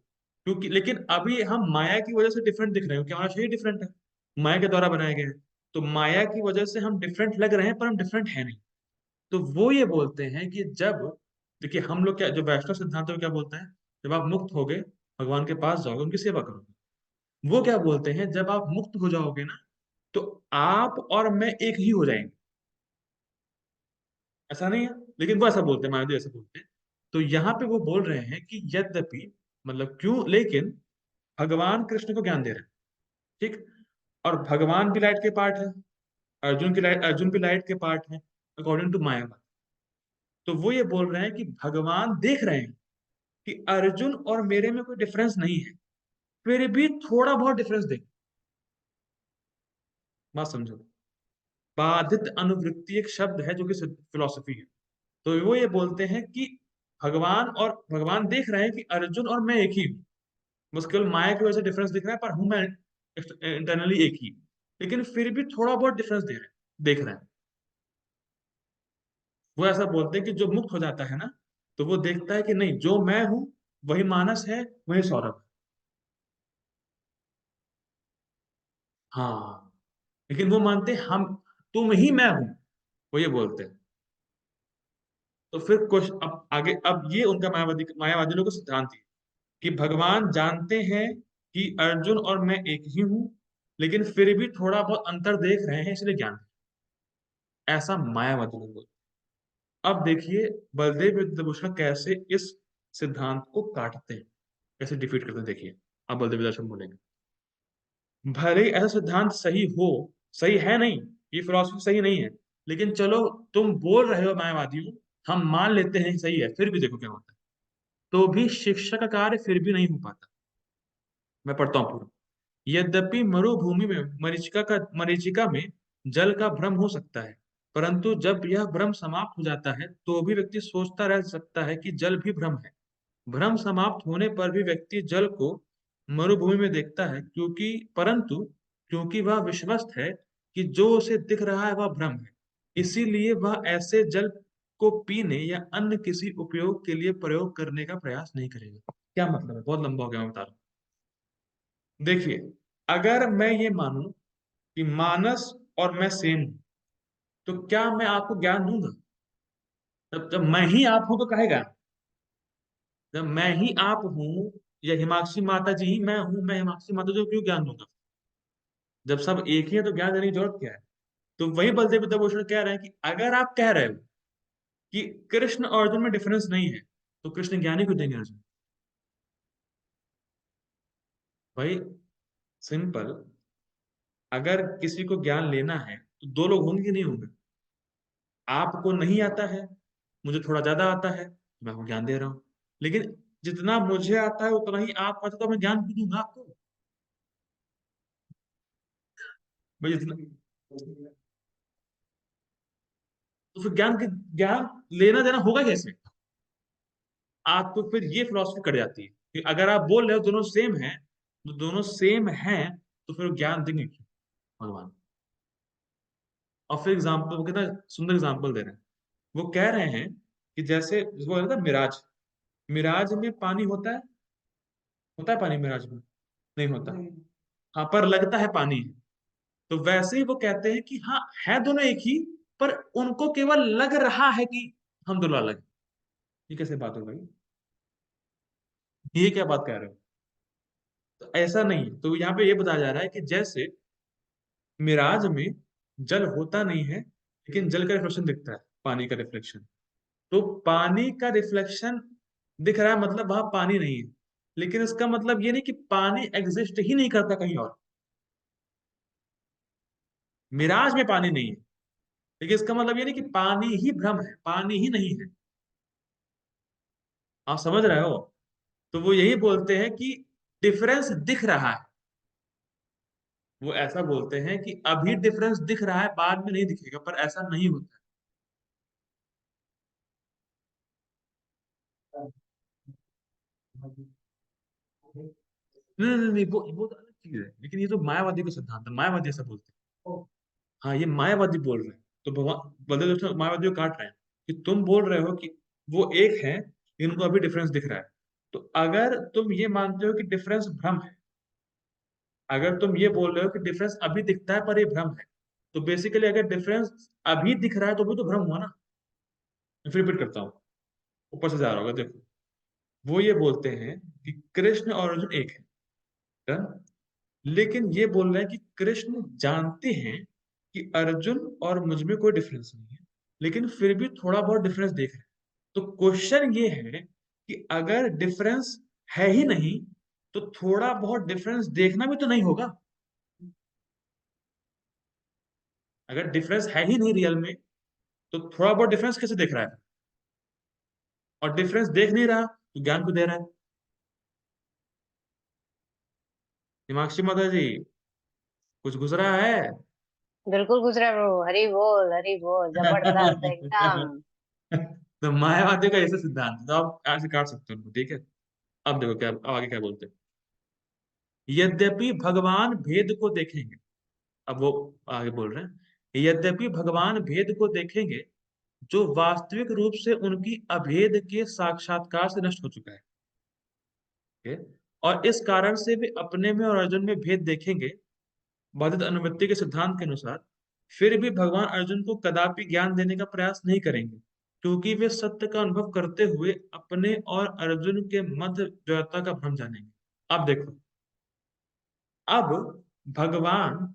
क्योंकि लेकिन अभी हम माया की वजह से डिफरेंट दिख रहे हैं, क्योंकि हमारा शरीर डिफरेंट है, माया के द्वारा बनाए गए हैं। तो माया की वजह से हम डिफरेंट लग रहे हैं, पर हम डिफरेंट है नहीं। तो वो ये बोलते हैं कि जब, देखिए हम लोग क्या, जो वैष्णव सिद्धांत है वो क्या बोलता है, जब आप मुक्त होगे, भगवान के पास जाओगे, उनकी सेवा करोगे। वो क्या बोलते हैं, जब आप मुक्त हो जाओगे ना, तो आप और मैं एक ही हो जाएंगे। ऐसा नहीं है, लेकिन वो ऐसा बोलते हैं, मायावती ऐसा बोलते हैं। तो यहाँ पे वो बोल रहे हैं कि यद्यपि, मतलब क्यों, लेकिन भगवान कृष्ण को ज्ञान दे रहे हैं, ठीक, और भगवान भी लाइट के पार्ट है, अर्जुन भी लाइट के पार्ट है, अकॉर्डिंग टू माया। तो वो ये बोल रहे हैं कि भगवान देख रहे हैं कि अर्जुन और मेरे में कोई डिफरेंस नहीं है, फिर भी थोड़ा बहुत डिफरेंस देख। बात समझो। बाधित अनुवृत्ति एक शब्द है जो कि फिलोसफी है। तो वो ये बोलते हैं कि भगवान देख रहे हैं कि अर्जुन और मैं एक ही हूँ, बस केवल माया की वजह से डिफरेंस दिख रहा है, पर हूं मैं इंटरनली एक ही। लेकिन फिर भी थोड़ा बहुत डिफरेंस दे रहे हैं, देख रहे हैं। वो ऐसा बोलते हैं कि जो मुक्त हो जाता है ना, तो वो देखता है कि नहीं, जो मैं हूं वही मानस है, वही सौरभ है। हाँ, लेकिन वो मानते हैं हम, तुम ही मैं हूं, वो ये बोलते हैं। तो फिर क्वेश्चन अब आगे, अब ये उनका मायावादी लोगों का सिद्धांत है कि भगवान जानते हैं कि अर्जुन और मैं एक ही हूं, लेकिन फिर भी थोड़ा बहुत अंतर देख रहे हैं, इसलिए ज्ञान है। ऐसा मायावादी लोग बोलते हैं। अब देखिए बलदेव विद्याभूषण कैसे इस सिद्धांत को काटते हैं, कैसे डिफीट करते हैं, देखिए। अब बलदेव विद्याभूषण बोलेंगे, भले ही ऐसा सिद्धांत सही हो, सही है नहीं, ये फिलोसफी सही नहीं है, लेकिन चलो तुम बोल रहे हो मायावादियों, हम मान लेते हैं सही है, फिर भी देखो क्या होता है। तो भी शिक्षा का कार्य फिर भी नहीं हो पाता। मैं पढ़ता हूँ पूरा। यद्यपि मरुभूमि में मरीचिका में जल का भ्रम हो सकता है, परंतु जब यह भ्रम समाप्त हो जाता है तो भी व्यक्ति सोचता रह सकता है कि जल भी भ्रम है। भ्रम समाप्त होने पर भी व्यक्ति जल को मरुभूमि में देखता है, क्योंकि वह विश्वस्त है कि जो उसे दिख रहा है वह भ्रम है, इसीलिए वह ऐसे जल को पीने या अन्य किसी उपयोग के लिए प्रयोग करने का प्रयास नहीं करेगा। क्या मतलब है, बहुत लंबा हो गया, मैं बता रहा हूँ। देखिए, अगर मैं ये मानूं कि मानस और मैं सेम हूं, तो क्या मैं आपको ज्ञान दूंगा? जब जब मैं ही आप हूं तो कहेगा, जब मैं ही आप हूं, या हिमाक्षी माता जी ही मैं हूं, मैं हिमाक्षी माता जो क्यों ज्ञान दूंगा? जब सब एक ही है तो ज्ञान देने की जरूरत क्या है? तो वही बलदेव विद्याभूषण कह रहे हैं कि अगर आप कह रहे हो कि कृष्ण और अर्जुन में डिफरेंस नहीं है, तो कृष्ण ज्ञान ही क्यों देंगे अर्जुन? भाई सिंपल, अगर किसी को ज्ञान लेना है तो दो लोग होंगे कि नहीं होंगे? आपको नहीं आता है, मुझे थोड़ा ज्यादा आता है, मैं आपको ज्ञान दे रहा हूँ। लेकिन जितना मुझे आता है उतना ही आप आता, तो मैं ज्ञान भी दूंगा आपको। भाई जितना, तो फिर ज्ञान लेना देना होगा कैसे? आपको फिर ये फिलॉसफी कट जाती है कि अगर आप बोल रहे हो दोनों सेम है, तो दोनों सेम हैं, तो फिर ज्ञान देंगे क्यों भगवान? और फिर एग्जाम्पल, वो कितना सुंदर एग्जाम्पल दे रहे हैं। वो कह रहे हैं कि जैसे वो है ना मिराज, मिराज में पानी होता है पानी मिराज में? नहीं होता। हाँ, पर लगता है पानी है। तो वैसे ही वो कहते हैं कि हाँ, है दोनों एक ही, पर उनको केवल लग रहा है कि हम दोनों अलग हैं। ये कैसे बात हो भाई? ये क्या बात कह रहे हो? तो ऐसा नहीं है। तो यहाँ पे ये बताया जा रहा है कि जैसे मिराज में जल होता नहीं है, लेकिन जल का रिफ्लेक्शन दिखता है, पानी का रिफ्लेक्शन। तो पानी का रिफ्लेक्शन दिख रहा है, मतलब वहां पानी नहीं है। लेकिन इसका मतलब ये नहीं कि पानी एग्जिस्ट ही नहीं करता कहीं और। मिराज में पानी नहीं है, लेकिन इसका मतलब ये नहीं कि पानी ही भ्रम है, पानी ही नहीं है। आप समझ रहे हो? तो वो यही बोलते हैं कि डिफरेंस दिख रहा है। वो ऐसा बोलते हैं कि अभी डिफरेंस दिख रहा है, बाद में नहीं दिखेगा, पर ऐसा नहीं होता है। नहीं नहीं नहीं, वो तो अलग चीज है। लेकिन ये तो मायावादी का सिद्धांत है, मायावादी ऐसा बोलते हैं। हाँ, ये मायावादी बोल रहे हैं। तो भगवान बलदेव दोस्तों मायावादी को काट रहे हैं कि तुम बोल रहे हो कि वो एक है, इनको अभी डिफरेंस दिख रहा है। तो अगर तुम ये मानते हो कि डिफरेंस भ्रम है, अगर तुम ये बोल रहे हो कि डिफरेंस अभी दिखता है पर ये भ्रम है, तो बेसिकली अगर डिफरेंस अभी दिख रहा है तो वो तो भ्रम हुआ ना। मैं फिर रिपीट करता हूँ, ऊपर से जा रहा होगा, देखो। वो ये बोलते हैं कि कृष्ण और अर्जुन एक है, डन। लेकिन ये बोल रहे हैं कि कृष्ण जानते हैं कि अर्जुन और मुझ में कोई डिफरेंस नहीं है, लेकिन फिर भी थोड़ा बहुत डिफरेंस देख रहे हैं। तो क्वेश्चन ये है कि अगर डिफरेंस है ही नहीं, तो थोड़ा बहुत डिफरेंस देखना भी तो नहीं होगा। अगर डिफरेंस है ही नहीं रियल में, तो थोड़ा बहुत डिफरेंस कैसे देख रहा है? और डिफरेंस देख नहीं रहा तो ज्ञान को दे रहा है। हिमाक्षी माता जी, कुछ गुजरा है? बिल्कुल गुजरा प्रभु, हरि बोल जबरदस्त एकदम। तो मायावादी का ऐसा सिद्धांत है, तो आप ऐसे काट सकते हो उनको, ठीक है। अब देखो क्या, अब आगे क्या बोलते हैं। यद्यपि भगवान भेद को देखेंगे, अब वो आगे बोल रहे हैं, यद्यपि भगवान भेद को देखेंगे, जो वास्तविक रूप से उनकी अभेद के साक्षात्कार से नष्ट हो चुका है। ठीक है? और इस कारण से वे अपने में और अर्जुन में भेद देखेंगे, बाधित अनुवृत्ति के सिद्धांत के अनुसार। फिर भी भगवान अर्जुन को कदापि ज्ञान देने का प्रयास नहीं करेंगे, क्योंकि वे सत्य का अनुभव करते हुए अपने और अर्जुन के मध्य द्वैतता का भ्रम जानेंगे। अब देखो, अब भगवान,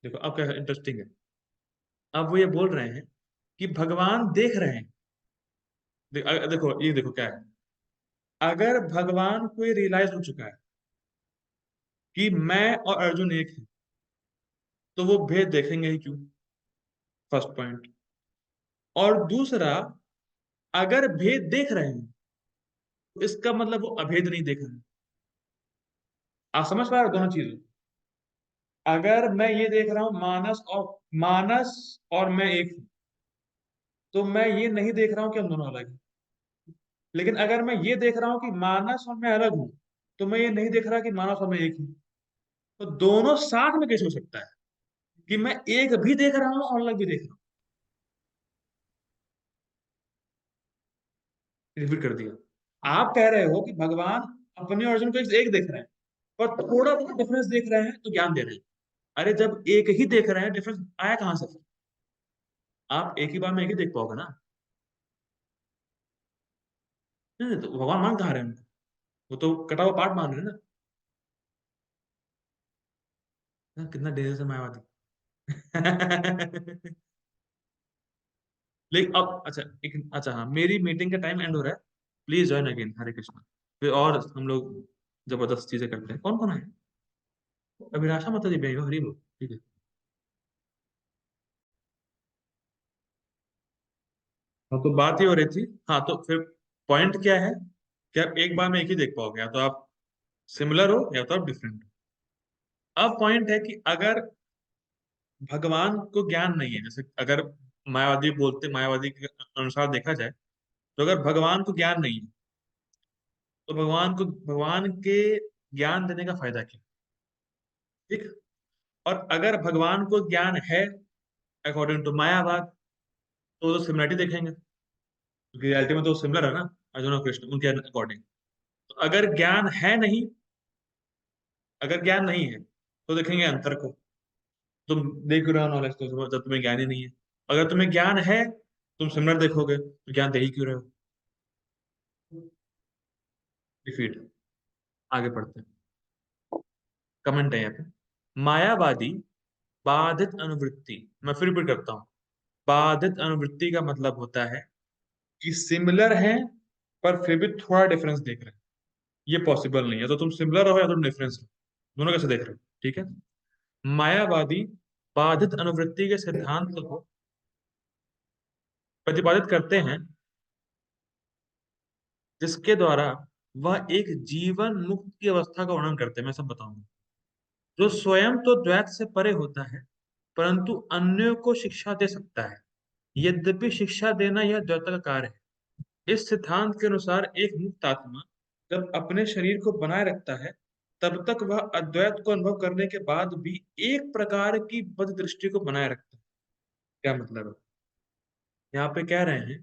देखो अब क्या इंटरेस्टिंग है। अब वो ये बोल रहे हैं कि भगवान देख रहे हैं। देखो ये देखो क्या है। अगर भगवान को ये रियलाइज हो चुका है कि मैं और अर्जुन एक हैं, तो वो भेद देखेंगे ही क्यों? First point. और दूसरा, अगर भेद देख रहे हैं, तो इसका मतलब वो अभेद नहीं देख रहे हैं। आप समझ पा रहे हो दोनों चीजें? अगर मैं ये देख रहा हूं मानस और मैं एक हूं, तो मैं ये नहीं देख रहा हूं कि हम दोनों अलग हैं। लेकिन अगर मैं ये देख रहा हूं कि मानस और मैं अलग हूं, तो मैं ये नहीं देख रहा कि मानस और मैं एक हूं। तो दोनों साथ में कैसे हो सकता है कि मैं एक भी देख रहा हूं और अलग भी देख रहा हूं? रिपीट कर दिया। आप कह रहे हो कि भगवान अपने अर्जुन को एक देख रहे हैं, और थोड़ा बहुत डिफरेंस देख रहे हैं तो ज्ञान दे रहे हैं। अरे जब एक ही देख रहे हैं, डिफरेंस आया कहां से? आप एक ही बार में एक ही देख पाओगे ना। नहीं नहीं, तो भगवान मान कहा रहे हैं उनको? वो तो कटा हुआ पार्ट मान रहे हैं ना। हाँ, कितना डेंजर है मायावादी। लेकिन अब अच्छा, एक अच्छा, हाँ, मेरी मीटिंग का टाइम एंड हो रहा है। Please join again. Hare Krishna. फिर और हम लोग जबरदस्त चीजें करते हैं। कौन कौन है? अभिलाषा माता जी भी आई हो, हरी बोल। ठीक है। हाँ, तो बात ही हो रही थी। हाँ, तो फिर पॉइंट क्या है कि आप एक बार में एक ही देख पाओगे, या तो आप सिमिलर हो या तो आप डिफरेंट हो। अब पॉइंट है कि अगर भगवान को ज्ञान नहीं है, जैसे अगर मायावादी के अनुसार देखा जाए, तो अगर भगवान को ज्ञान नहीं है, तो भगवान के ज्ञान देने का फायदा क्या? ठीक। और अगर भगवान को ज्ञान है अकॉर्डिंग टू मायावाद, तो वो तो सिमिलरिटी देखेंगे, क्योंकि रियलिटी में तो सिमिलर है ना, अर्जुन और कृष्ण उनके अकॉर्डिंग। तो अगर ज्ञान नहीं है तो देखेंगे अंतर को। तुम देख रहे हो नॉलेज, तो जब तुम्हें ज्ञान ही नहीं है। अगर तुम्हें ज्ञान है, तुम सिमिलर देखोगे, तो ज्ञान दे ही क्यों रहे हो? डिफीट। आगे पढ़ते हैं। कमेंट है यहाँ पे। मायावादी बाधित अनुवृत्ति, मैं फिर रिपीट करता हूँ। बाधित अनुवृत्ति का मतलब होता है कि सिमिलर है, पर फिर भी थोड़ा डिफरेंस देख रहे हैं। ये पॉसिबल नहीं है, तो तुम सिमिलर हो या तुम डिफरेंस हो। दोनों कैसे देख रहे हो? ठीक है। मायावादी बाधित अनुवृत्ति के सिद्धांत को प्रतिपादित करते हैं, जिसके द्वारा वह एक जीवन मुक्त की अवस्था का वर्णन करते हैं। मैं सब बताऊंगा। जो स्वयं तो द्वैत से परे होता है, परंतु अन्यों को शिक्षा दे सकता है। यद्यपि शिक्षा देना यह द्वैत का कार्य है। इस सिद्धांत के अनुसार एक मुक्त आत्मा जब अपने शरीर को बनाए रखता है, तब तक वह अद्वैत को अनुभव करने के बाद भी एक प्रकार की बद्ध दृष्टि को बनाए रखता है। क्या मतलब है? यहाँ पे कह रहे हैं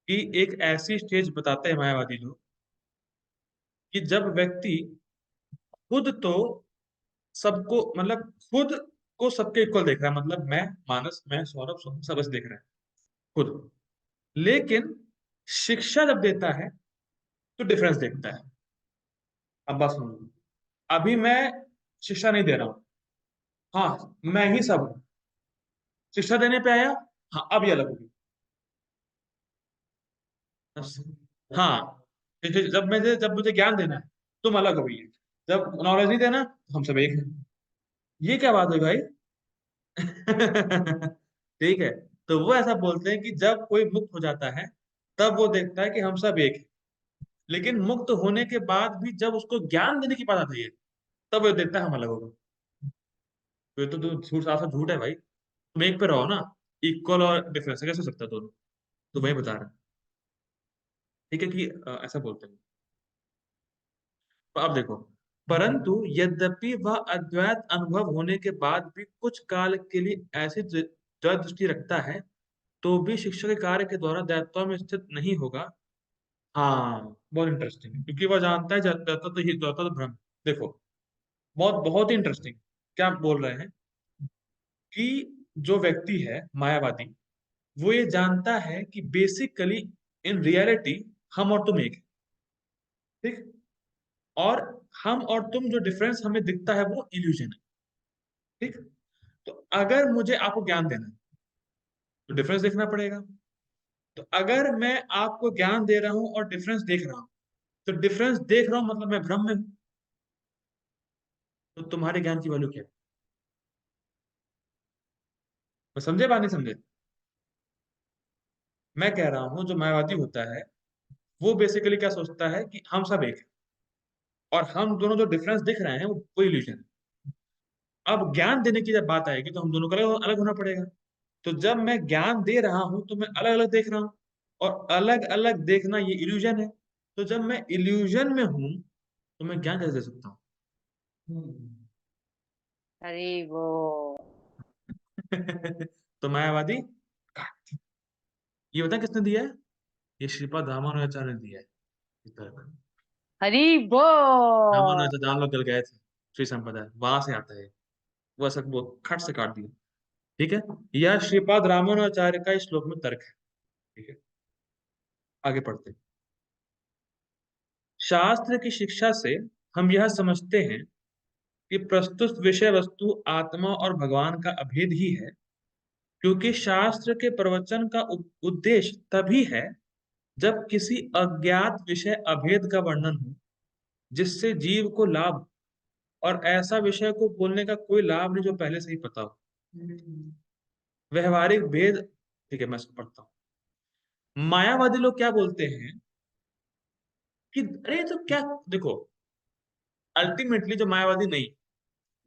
कि एक ऐसी स्टेज बताते हैं मायावादी लोग, कि जब व्यक्ति खुद तो सबको, मतलब खुद को सबके इक्वल देख रहा है, मतलब मैं मानस, मैं सौरभ, सब ऐसे देख रहे हैं खुद। लेकिन शिक्षा जब देता है, तो डिफरेंस देखता है। अब बात सुनो। अभी मैं शिक्षा नहीं दे रहा हूँ। हाँ, मैं ही सब हूँ। शिक्षा देने पे आया। हाँ, अब ये अलग होगी। हाँ, जब मुझे ज्ञान देना है, तुम अलग हो गई है। जब नॉलेज नहीं देना, तो हम सब एक हैं। ये क्या बात है भाई? ठीक है। तो वो ऐसा बोलते हैं कि जब कोई मुक्त हो जाता है, तब वो देखता है कि हम सब एक हैं। लेकिन मुक्त होने के बाद भी जब उसको ज्ञान देने की बात आती है, तब वो देखता है हम अलग हो गए। तो ये तो झूठ, साफ साफ झूठ है भाई। तुम एक पे रहो ना। इक्वल और डिफरेंस कैसे हो सकता है दोनों? तो वही बता रहे हैं। ठीक है कि ऐसा बोलते हैं। तो अब देखो। परंतु यद्यपि वह अद्वैत अनुभव होने के बाद भी कुछ काल के लिए ऐसी द्वैत दृष्टि रखता है, तो भी शिक्षक के कार्य के द्वारा दैवत्व में स्थित नहीं होगा। हाँ, बहुत इंटरेस्टिंग, क्योंकि वह जानता है दैवत्व तो भ्रम। देखो, बहुत बहुत ही इंटरेस्टिंग। क्या बोल रहे हैं कि जो व्यक्ति है मायावादी, वो ये जानता है कि बेसिकली इन रियलिटी हम और तुम एक है। ठीक। और हम और तुम जो डिफरेंस हमें दिखता है, वो इल्यूजन है। ठीक। तो अगर मुझे आपको ज्ञान देना है, तो डिफरेंस देखना पड़ेगा। तो अगर मैं आपको ज्ञान दे रहा हूं और डिफरेंस देख रहा हूं, तो डिफरेंस देख रहा हूं मतलब मैं भ्रम में हूं। तो तुम्हारे ज्ञान की वैल्यू क्या है? मैं समझे बात नहीं समझे? मैं कह रहा हूं जो मायावादी होता है, वो बेसिकली क्या सोचता है कि हम सब एक है, और हम दोनों जो डिफरेंस दिख रहे हैं, वो इल्यूजन है। अब ज्ञान देने की जब बात आएगी, तो हम दोनों को अलग अलग होना पड़ेगा। तो जब मैं ज्ञान दे रहा हूं, तो मैं अलग अलग देख रहा हूं, और अलग अलग देखना ये इल्यूजन है। तो जब मैं इल्यूजन में हूं, तो मैं ज्ञान कैसे दे सकता हूँ? अरे वो। तो मायावादी, ये बता किसने दिया है? ये श्रीपाद रामानुजाचार्य ने दिया है इस तरह का। हरी बोल। रामानुजाचार्य जान लो गल गए थे। श्री संपदा वहां से आता है। वो ऐसा वो खट से काट दिया। ठीक है। यह श्रीपाद रामानुजाचार्य का इस श्लोक में तर्क है। ठीक है। आगे पढ़ते हैं। शास्त्र की शिक्षा से हम यह समझते हैं कि प्रस्तुत विषय वस्तु आत्मा और भगवान का अभेद ही है, क्योंकि शास्त्र के प्रवचन का उद्देश्य तभी है जब किसी अज्ञात विषय अभेद का वर्णन हो, जिससे जीव को लाभ, और ऐसा विषय को बोलने का कोई लाभ नहीं जो पहले से ही पता हो। व्यवहारिक भेद। ठीक है, मैं इसको पढ़ता हूँ। मायावादी लोग क्या बोलते हैं कि अरे तो क्या, देखो, अल्टीमेटली जो मायावादी नहीं,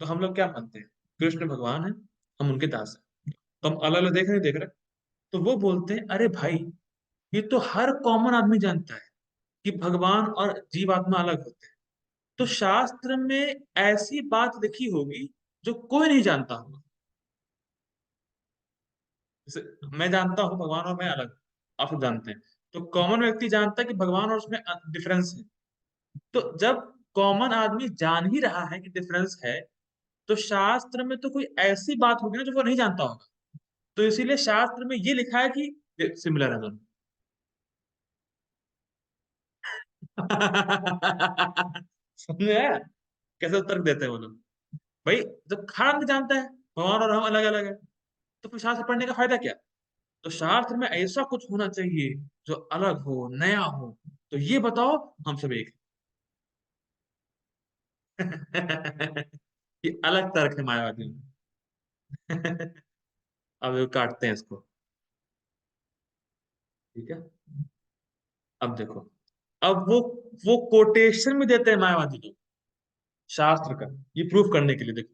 तो हम लोग क्या मानते हैं, कृष्ण भगवान है, हम उनके दास हैं, तो हम अलग अलग देख रहे, तो वो बोलते हैं अरे भाई, ये तो हर कॉमन आदमी जानता है कि भगवान और जीवात्मा अलग होते हैं। तो शास्त्र में ऐसी बात लिखी होगी जो कोई नहीं जानता होगा। जैसे मैं जानता हूँ भगवान और मैं अलग, आप सब जानते हैं, तो कॉमन व्यक्ति जानता है कि भगवान और उसमें डिफरेंस है। तो जब कॉमन आदमी जान ही रहा है कि डिफरेंस है, तो शास्त्र में तो कोई ऐसी बात होगी ना जो वो नहीं जानता होगा। तो इसीलिए शास्त्र में ये लिखा है कि सिमिलर है दोनों। समझ में आया कैसे उत्तर देते हैं वो लोग? भाई, जब खान भी जानता है भगवान और हम अलग अलग है, तो फिर शास्त्र पढ़ने का फायदा क्या? तो शास्त्र में ऐसा कुछ होना चाहिए जो अलग हो, नया हो। तो ये बताओ, हम सब एक हैं। ये अलग तर्क है मायावादी में। अब ये काटते हैं इसको। ठीक है, अब देखो, अब वो कोटेशन में देते हैं मायावादी लोग शास्त्र का, ये प्रूफ करने के लिए। देखो,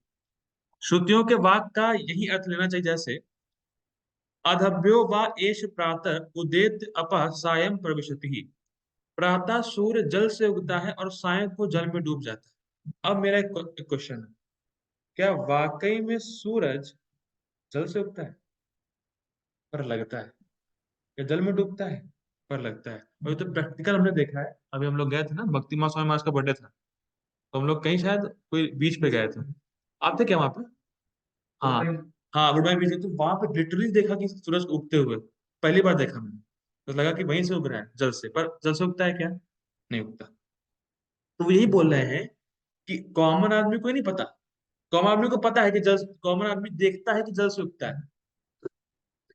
श्रुतियों के वाक का यही अर्थ लेना चाहिए, जैसे अधभ्यो वा एष प्रातः उदेत अपः सायं प्रविशति। प्रातः सूर्य जल से उगता है और सायं को जल में डूब जाता है। अब मेरा एक क्वेश्चन है, क्या वाकई में सूरज जल से उगता है पर लगता है, या जल में डूबता है पर लगता है? और ये तो प्रैक्टिकल हमने देखा है। अभी हम लोग गए थे ना, भक्ति मास स्वामी मास का बर्थडे था, तो हम लोग कहीं शायद कोई बीच पे गए थे। आप थे क्या वहां पे? हाँ, हाँ, वुडबाई बीच, तो वहां पे लिटरली देखा कि सूरज उगते हुए, पहली बार देखा मैंने। तो लगा कि वहीं से उग रहा है जल से, पर जल से उगता है क्या? नहीं उगता। तो वो यही बोल रहे हैं कि कॉमन आदमी को ही नहीं पता। कॉमन आदमी को पता है कि जल, कॉमन आदमी देखता है कि जल से उगता है,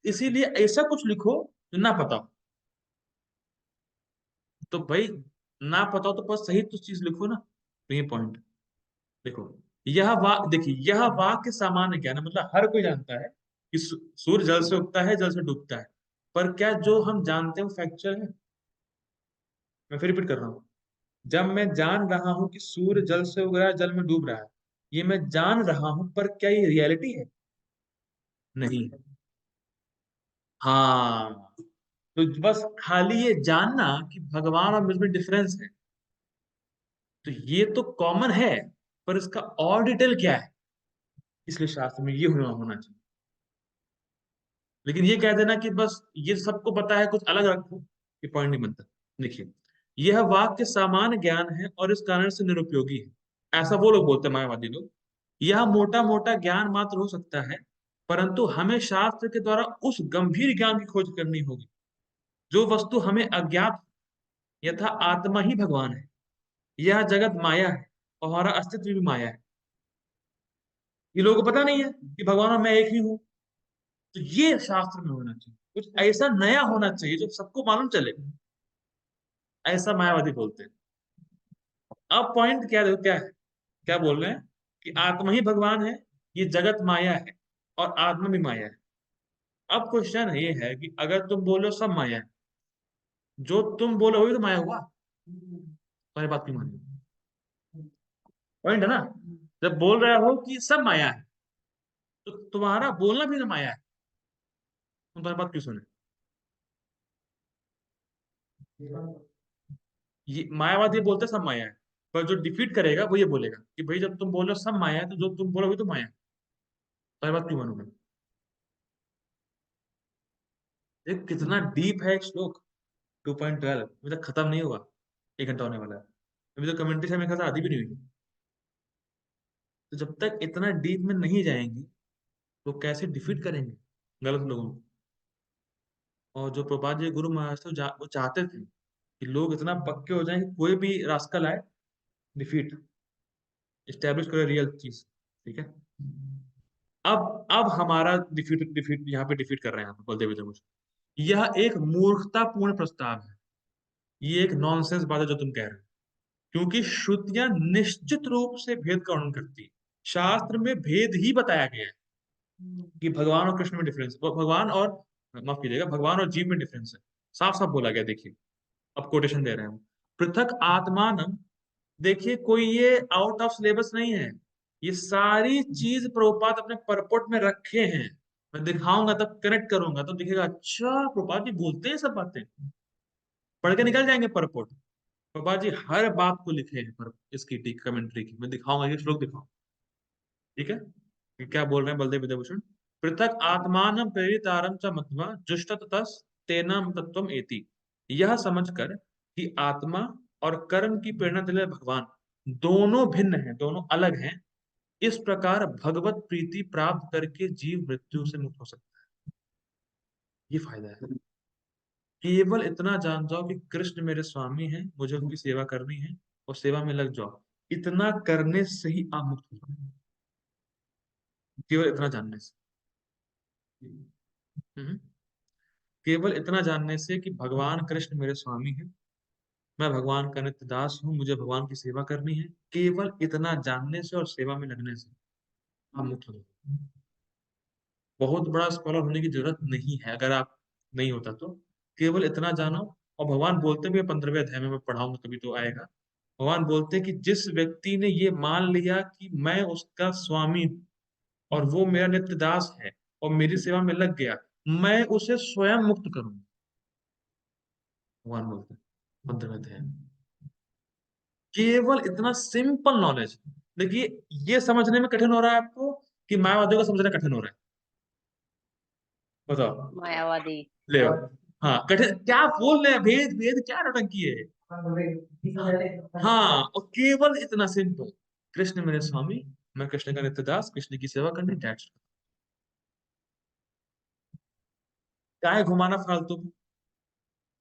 इसीलिए ऐसा कुछ लिखो जो ना पता हो। तो भाई, ना पता हो तो बस सही तो चीज लिखो ना। तो ये पॉइंट देखो, यह वाक, देखिए, यह वाक्य सामान्य ज्ञान है, मतलब हर कोई जानता है कि सूर्य जल से उगता है, जल से डूबता है। पर क्या जो हम जानते हैं वो फैक्चुअल है? मैं फिर रिपीट कर रहा हूँ, जब मैं जान रहा हूँ कि सूर्य जल से उग रहा है, जल में डूब रहा है, ये मैं जान रहा हूं, पर क्या ये रियलिटी है? नहीं। हाँ, तो बस खाली ये जानना कि भगवान और मुझ में डिफरेंस है, तो ये तो कॉमन है, पर इसका और डिटेल क्या है? इसलिए शास्त्र में ये होना होना चाहिए। लेकिन ये कह देना कि बस ये सबको पता है, कुछ अलग रखो, ये पॉइंट नहीं बनता। देखिए, यह वाक्य सामान्य ज्ञान है और इस कारण से निरुपयोगी है, ऐसा वो लोग बोलते हैं, मायावादी लोग। यह मोटा मोटा ज्ञान मात्र हो सकता है, परंतु हमें शास्त्र के द्वारा उस गंभीर ज्ञान की खोज करनी होगी जो वस्तु हमें अज्ञात, यथा आत्मा ही भगवान है, यह जगत माया है और हमारा अस्तित्व भी माया है। ये लोगों को पता नहीं है कि भगवान और मैं एक ही हूँ। तो ये शास्त्र में होना चाहिए, कुछ ऐसा नया होना चाहिए जो सबको मालूम चले, ऐसा मायावादी बोलते हैं। अब पॉइंट क्या, देखो क्या है, क्या बोल रहे हैं कि आत्मा ही भगवान है, ये जगत माया है और आत्मा भी माया है। अब क्वेश्चन ये है कि अगर तुम बोलो सब माया है, जो तुम बोलो वही तो माया हुआ, तुम्हारी बात क्यों मानी? पॉइंट है ना? जब बोल रहे हो कि सब माया है, तो तुम्हारा बोलना भी ना माया है, तुम तुम्हारी बात क्यों सुने? ये मायावादी बोलते हैं सब माया है, पर जो डिफीट करेगा वो ये बोलेगा कि भाई जब तुम बोलो सब माया है, तो जो तुम बोलो वही तो माया है, तुम्हारी बात क्यों मानूंगा? देख कितना डीप है एक श्लोक, 2.12 अभी तक खत्म नहीं हुआ, 1 घंटा होने वाला है। अभी तो कमेंट्री से मेरे ख्याल से आधी भी नहीं हुई। तो जब तक इतना डीप में नहीं जाएंगे, तो कैसे डिफीट करेंगे गलत लोगों को? और जो प्रभुपाद जी गुरु महाराज थे, वो चाहते थे कि लोग इतना पक्के हो जाएं कि कोई भी रास्कल आए, डिफीट, इस्टेब्लिश करे रियल चीज। ठीक है। अब हमारा डिफीट डिफीट यहाँ पे डिफीट कर रहे हैं, बलदेव विजय भूषण। यह एक मूर्खतापूर्ण प्रस्ताव है। ये एक नॉनसेंस बात है जो तुम कह रहे हो, क्योंकि श्रुतियां निश्चित रूप से भेद का वर्णन करती है। शास्त्र में भेद ही बताया गया है कि भगवान और कृष्ण में डिफरेंस, भगवान और, माफ कीजिएगा, भगवान और जीव में डिफरेंस है। साफ साफ बोला गया, देखिए। अब कोटेशन दे रहे हैं हम। पृथक आत्मानम, देखिए कोई ये आउट ऑफ सिलेबस नहीं है। ये सारी चीज प्रभुपाद अपने परपोट में रखे हैं। मैं दिखाऊंगा तब कनेक्ट करूंगा तब दिखेगा, अच्छा प्रभुपाद जी बोलते हैं सब बातें। पढ़ के निकल जाएंगे परपोट। प्रभुपाद जी हर बात को लिखे हैं पर इसकी टीक कमेंट्री की, मैं दिखाऊंगा, ये श्लोक दिखाऊंगा। ठीक है। ये क्या बोल रहे हैं बलदेव विद्याभूषण? पृथक आत्मान प्रेरितारम च मत्वा जुष्टतस तेनम तत्वम एति। यह समझकर कि आत्मा और कर्म की प्रेरणा देने वाले भगवान दोनों भिन्न हैं, दोनों अलग हैं, इस प्रकार भगवत प्रीति प्राप्त करके जीव मृत्यु से मुक्त हो सकता है। ये फायदा है। केवल इतना जान जाओ कि कृष्ण मेरे स्वामी हैं, मुझे उनकी सेवा करनी है, और सेवा में लग जाओ। इतना करने से ही आप मुक्त हो जाओ, केवल इतना जानने से। हम्म। केवल इतना जानने से कि भगवान कृष्ण मेरे स्वामी हैं, मैं भगवान का नित्य दास हूँ, मुझे भगवान की सेवा करनी है, केवल इतना जानने से और सेवा में लगने से आप मुक्त हो जाओ। बहुत बड़ा स्कॉलर होने की जरूरत नहीं है, अगर आप नहीं होता तो। केवल इतना जानो। और भगवान बोलते भी 15वें अध्याय में, मैं पढ़ाऊंगा तभी तो आएगा। भगवान बोलते हैं कि जिस व्यक्ति ने ये मान लिया कि मैं उसका स्वामी हूँ और वो मेरा नित्य दास है और मेरी सेवा में लग गया, मैं उसे स्वयं मुक्त करूंगा। भगवान बोलते हैं 15वें अध्याय में। केवल इतना सिंपल नॉलेज। देखिए, ये समझने में कठिन हो रहा है आपको कि मायावादियों को समझना कठिन हो रहा है? बताओ। मायावादी। ले आओ। हाँ, कठिन क्या बोल रहे हैं, भेद भेद क्या नौटंकी है। हाँ, और केवल इतना सिंपल, कृष्ण मेरे स्वामी, मैं कृष्ण का नित्य दास, कृष्ण की सेवा करनी, दैट्स। क्या है घुमाना फालतू में?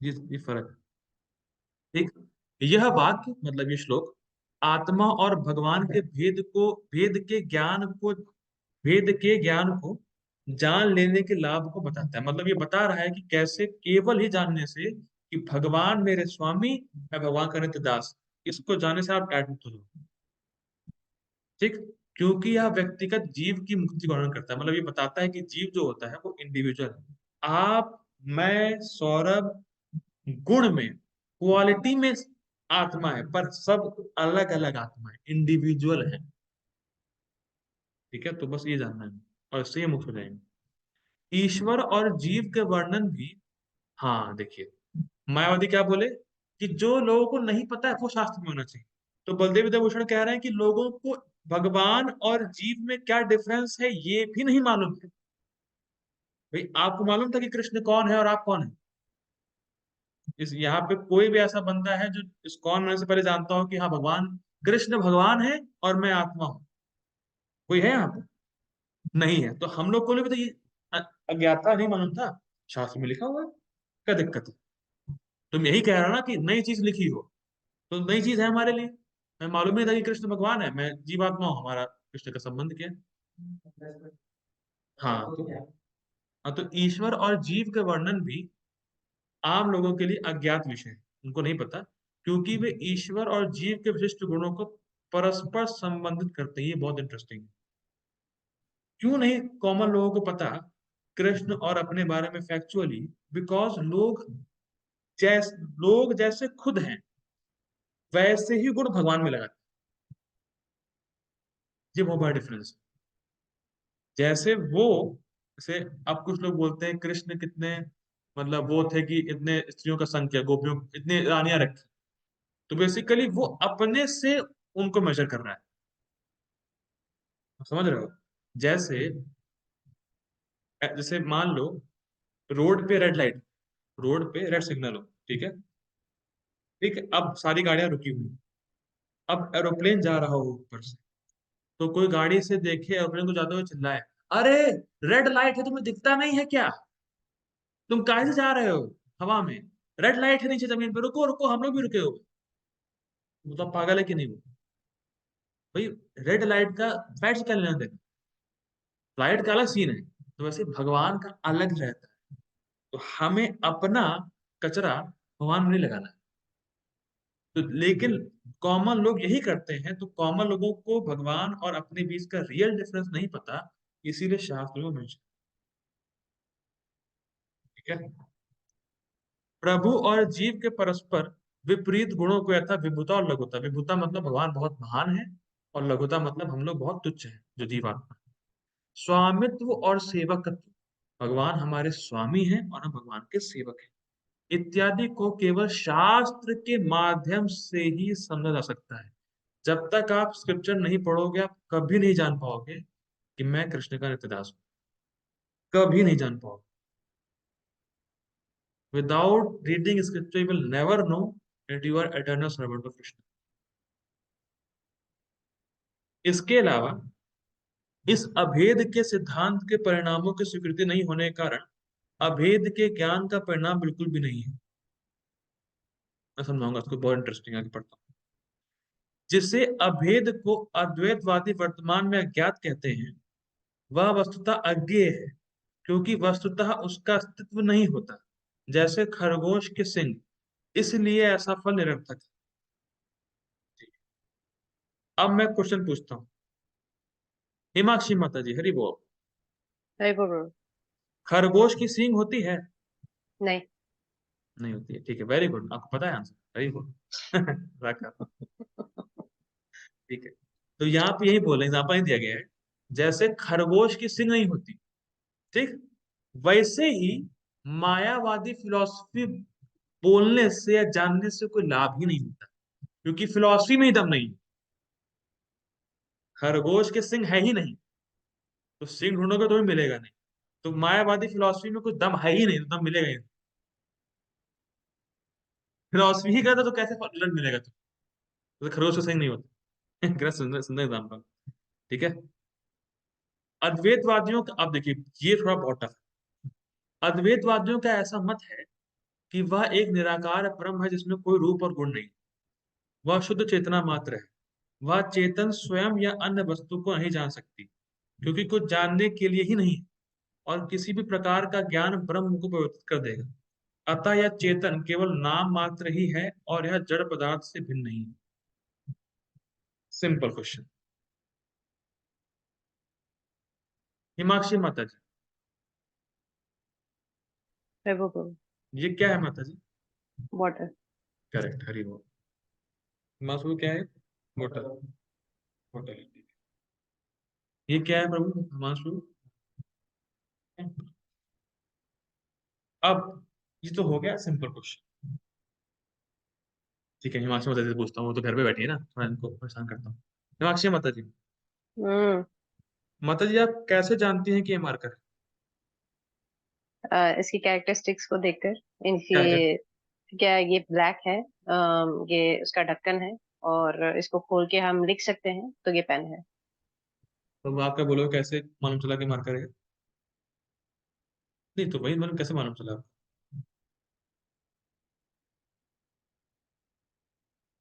ये फर्क है। ठीक। यह वाक्य मतलब ये श्लोक आत्मा और भगवान के भेद के ज्ञान को जान लेने के लाभ को बताता है। मतलब ये बता रहा है कि कैसे केवल ही जानने से कि भगवान मेरे स्वामी, मैं भगवान का नित्य दास, इसको जानने से आप एडमुक्त हो जाओ। ठीक। क्योंकि यह व्यक्तिगत जीव की मुक्ति का वर्णन करता है। मतलब ये बताता है कि जीव जो होता है वो इंडिविजुअल है। आप, मैं, सौरभ, गुण में, क्वालिटी में आत्मा है, पर सब अलग अलग आत्मा है, इंडिविजुअल है। ठीक है, तो बस ये जानना है, और इससे ये मुक्त हो जाएंगे। ईश्वर और जीव के वर्णन भी। हाँ देखिए, मायावादी क्या बोले कि जो लोगों को नहीं पता है वो शास्त्र में होना चाहिए। तो बलदेव विद्याभूषण कह रहे हैं कि लोगों को भगवान और जीव में क्या डिफरेंस है ये भी नहीं मालूम है। भाई, आपको मालूम था कि कृष्ण कौन है और आप कौन है? इस यहाँ पे कोई भी ऐसा बंदा है जो इस कौन होने से पहले जानता हो कि हाँ भगवान कृष्ण भगवान है और मैं आत्मा हूँ? कोई है यहाँ पे? नहीं है। तो हम लोग को भी तो ये अ- अज्ञाता नहीं मालूम था। शास्त्र में लिखा हुआ है, क्या दिक्कत है? तुम यही कह रहा हो ना कि नई चीज लिखी हो, तो नई चीज है हमारे लिए। मैं मालूम नहीं था कि कृष्ण भगवान है, मैं जीवात्मा हूँ, हमारा कृष्ण का संबंध क्या है? हाँ तो, हाँ तो ईश्वर और जीव के वर्णन भी आम लोगों के लिए अज्ञात विषय है, उनको नहीं पता, क्योंकि वे ईश्वर और जीव के विशिष्ट गुणों को परस्पर संबंधित करते हैं। ये बहुत इंटरेस्टिंग है। क्यों नहीं कॉमन लोगों को पता कृष्ण और अपने बारे में फैक्चुअली? बिकॉज लोग जैसे खुद हैं वैसे ही गुण भगवान में लगाते हैं। ये बहुत बड़ा डिफरेंस। जैसे वो, जैसे अब कुछ लोग बोलते हैं कृष्ण कितने, मतलब वो थे कि इतने स्त्रियों का संग किया, गोपियों इतनी रानियां रखी। तो बेसिकली वो अपने से उनको मेजर कर रहा है। समझ रहे हो? जैसे जैसे मान लो रोड पे रेड लाइट, रोड पे रेड सिग्नल हो, ठीक है। ठीक है, अब सारी गाड़ियां रुकी हुई, अब एरोप्लेन जा रहा हो ऊपर से, तो कोई गाड़ी से देखे एरोप्लेन को जाते हुए चिल्लाए, अरे रेड लाइट है, तुम्हें दिखता नहीं है क्या? तुम काहे से जा रहे हो हवा में? रेड लाइट है नीचे जमीन पे, रुको रुको, हम लोग भी रुके हुए। वो तो पागल है कि नहीं वो? भाई रेड लाइट का बैठ क्या लेना देना? लाइट का अलग सीन है। तो वैसे भगवान का अलग रहता है। तो हमें अपना कचरा भगवान में नहीं लगाना है। तो लेकिन कॉमन लोग यही करते हैं, तो कॉमन लोगों को भगवान और अपने बीच का रियल डिफरेंस नहीं पता, इसीलिए शास्त्र में मेंशन। ठीक है। प्रभु और जीव के परस्पर विपरीत गुणों को यथा विभुता और लघुता, विभुता मतलब भगवान बहुत महान है, और लघुता मतलब हम लोग बहुत तुच्छ हैं जो जीवात्मा। स्वामित्व और सेवकत्व, भगवान हमारे स्वामी हैं और हम भगवान के सेवक हैं, इत्यादि को केवल शास्त्र के माध्यम से ही समझा जा सकता है। जब तक आप स्क्रिप्चर नहीं पढ़ोगे, आप कभी नहीं जान पाओगे कि मैं कृष्ण का नित्यदास हूँ। कभी नहीं जान पाओगे। Without reading scripture you will never know that you are eternal servant of Krishna. इसके अलावा इस अभेद के सिद्धांत के परिणामों की स्वीकृति नहीं होने के कारण अभेद के ज्ञान का परिणाम बिल्कुल भी नहीं है। मैं समझाऊंगा इसको, बहुत इंटरेस्टिंग आगे पढ़ता हूँ। जिसे अभेद को अद्वैतवादी वर्तमान में अज्ञात कहते हैं, वह वस्तुतः अज्ञेय है, क्योंकि वस्तुतः उसका अस्तित्व नहीं होता, जैसे खरगोश के सिंग। इसलिए ऐसा फल निरर्थक है। अब मैं क्वेश्चन पूछता हूँ। हिमाक्षी माता जी, हरि बोल। हरि बोल। खरगोश की सींग होती है? नहीं। नहीं होती है, ठीक है, वेरी गुड, आपको पता है आंसर, वेरी गुड। रखा। ठीक है। तो यहाँ पे यही बोले, एग्जाम्पल ही दिया गया है, जैसे खरगोश की सींग नहीं होती, ठीक, वैसे ही मायावादी फिलॉसफी बोलने से या जानने से कोई लाभ ही नहीं होता, क्योंकि फिलॉसफी में ही दम नहीं है। खरगोश के सिंग है ही नहीं, तो सिंह ढूंढोगे तो भी मिलेगा नहीं। तो मायावादी फिलॉसफी में कुछ दम है ही नहीं, तो दम मिलेगा ही नहीं। फिलॉसफी ही करता तो कैसे रिजल्ट मिलेगा? तो खरगोश का सिंह नहीं होता। कितना सुंदर सुंदर एग्जाम्पल। ठीक है। अद्वैतवादियों का, अब देखिए ये थोड़ा बहुत टफ है। अद्वैतवादियों का ऐसा मत है कि वह एक निराकार ब्रह्म है जिसमें कोई रूप और गुण नहीं, वह शुद्ध चेतना मात्र है। वह चेतन स्वयं या अन्य वस्तु को नहीं जान सकती, क्योंकि कुछ जानने के लिए ही नहीं है, और किसी भी प्रकार का ज्ञान ब्रह्म को परिवर्तित कर देगा। अतः यह चेतन केवल नाम मात्र ही है, और यह जड़ पदार्थ से भिन्न नहीं है। Simple question. हिमाक्षी माता जी, हरि बोल। ये क्या है माता जी? वाटर। करेक्ट, हरी बोल। हिमांशु क्या है? होटल। होटल। ये क्या है प्रभु हिमांशु? अब ये तो हो गया सिंपल क्वेश्चन। ठीक है, हिमांशु माता जी से पूछता हूँ, वो तो घर पे बैठी है ना, थोड़ा इनको परेशान करता हूँ। हिमांशु माता जी, हम्म। माता जी आप कैसे जानती हैं कि ये मार्कर है? इसकी कैरेक्टरिस्टिक्स को देखकर, क्या क्या? इनकी, क्या ये ब्लैक है, ये उसका ढक्कन है, और इसको खोल के हम लिख सकते हैं, तो ये पेन है। तो आप क्या बोलोगे, कैसे मालूम चला कि मार्कर है? नहीं तो वही मतलब कैसे मालूम चला?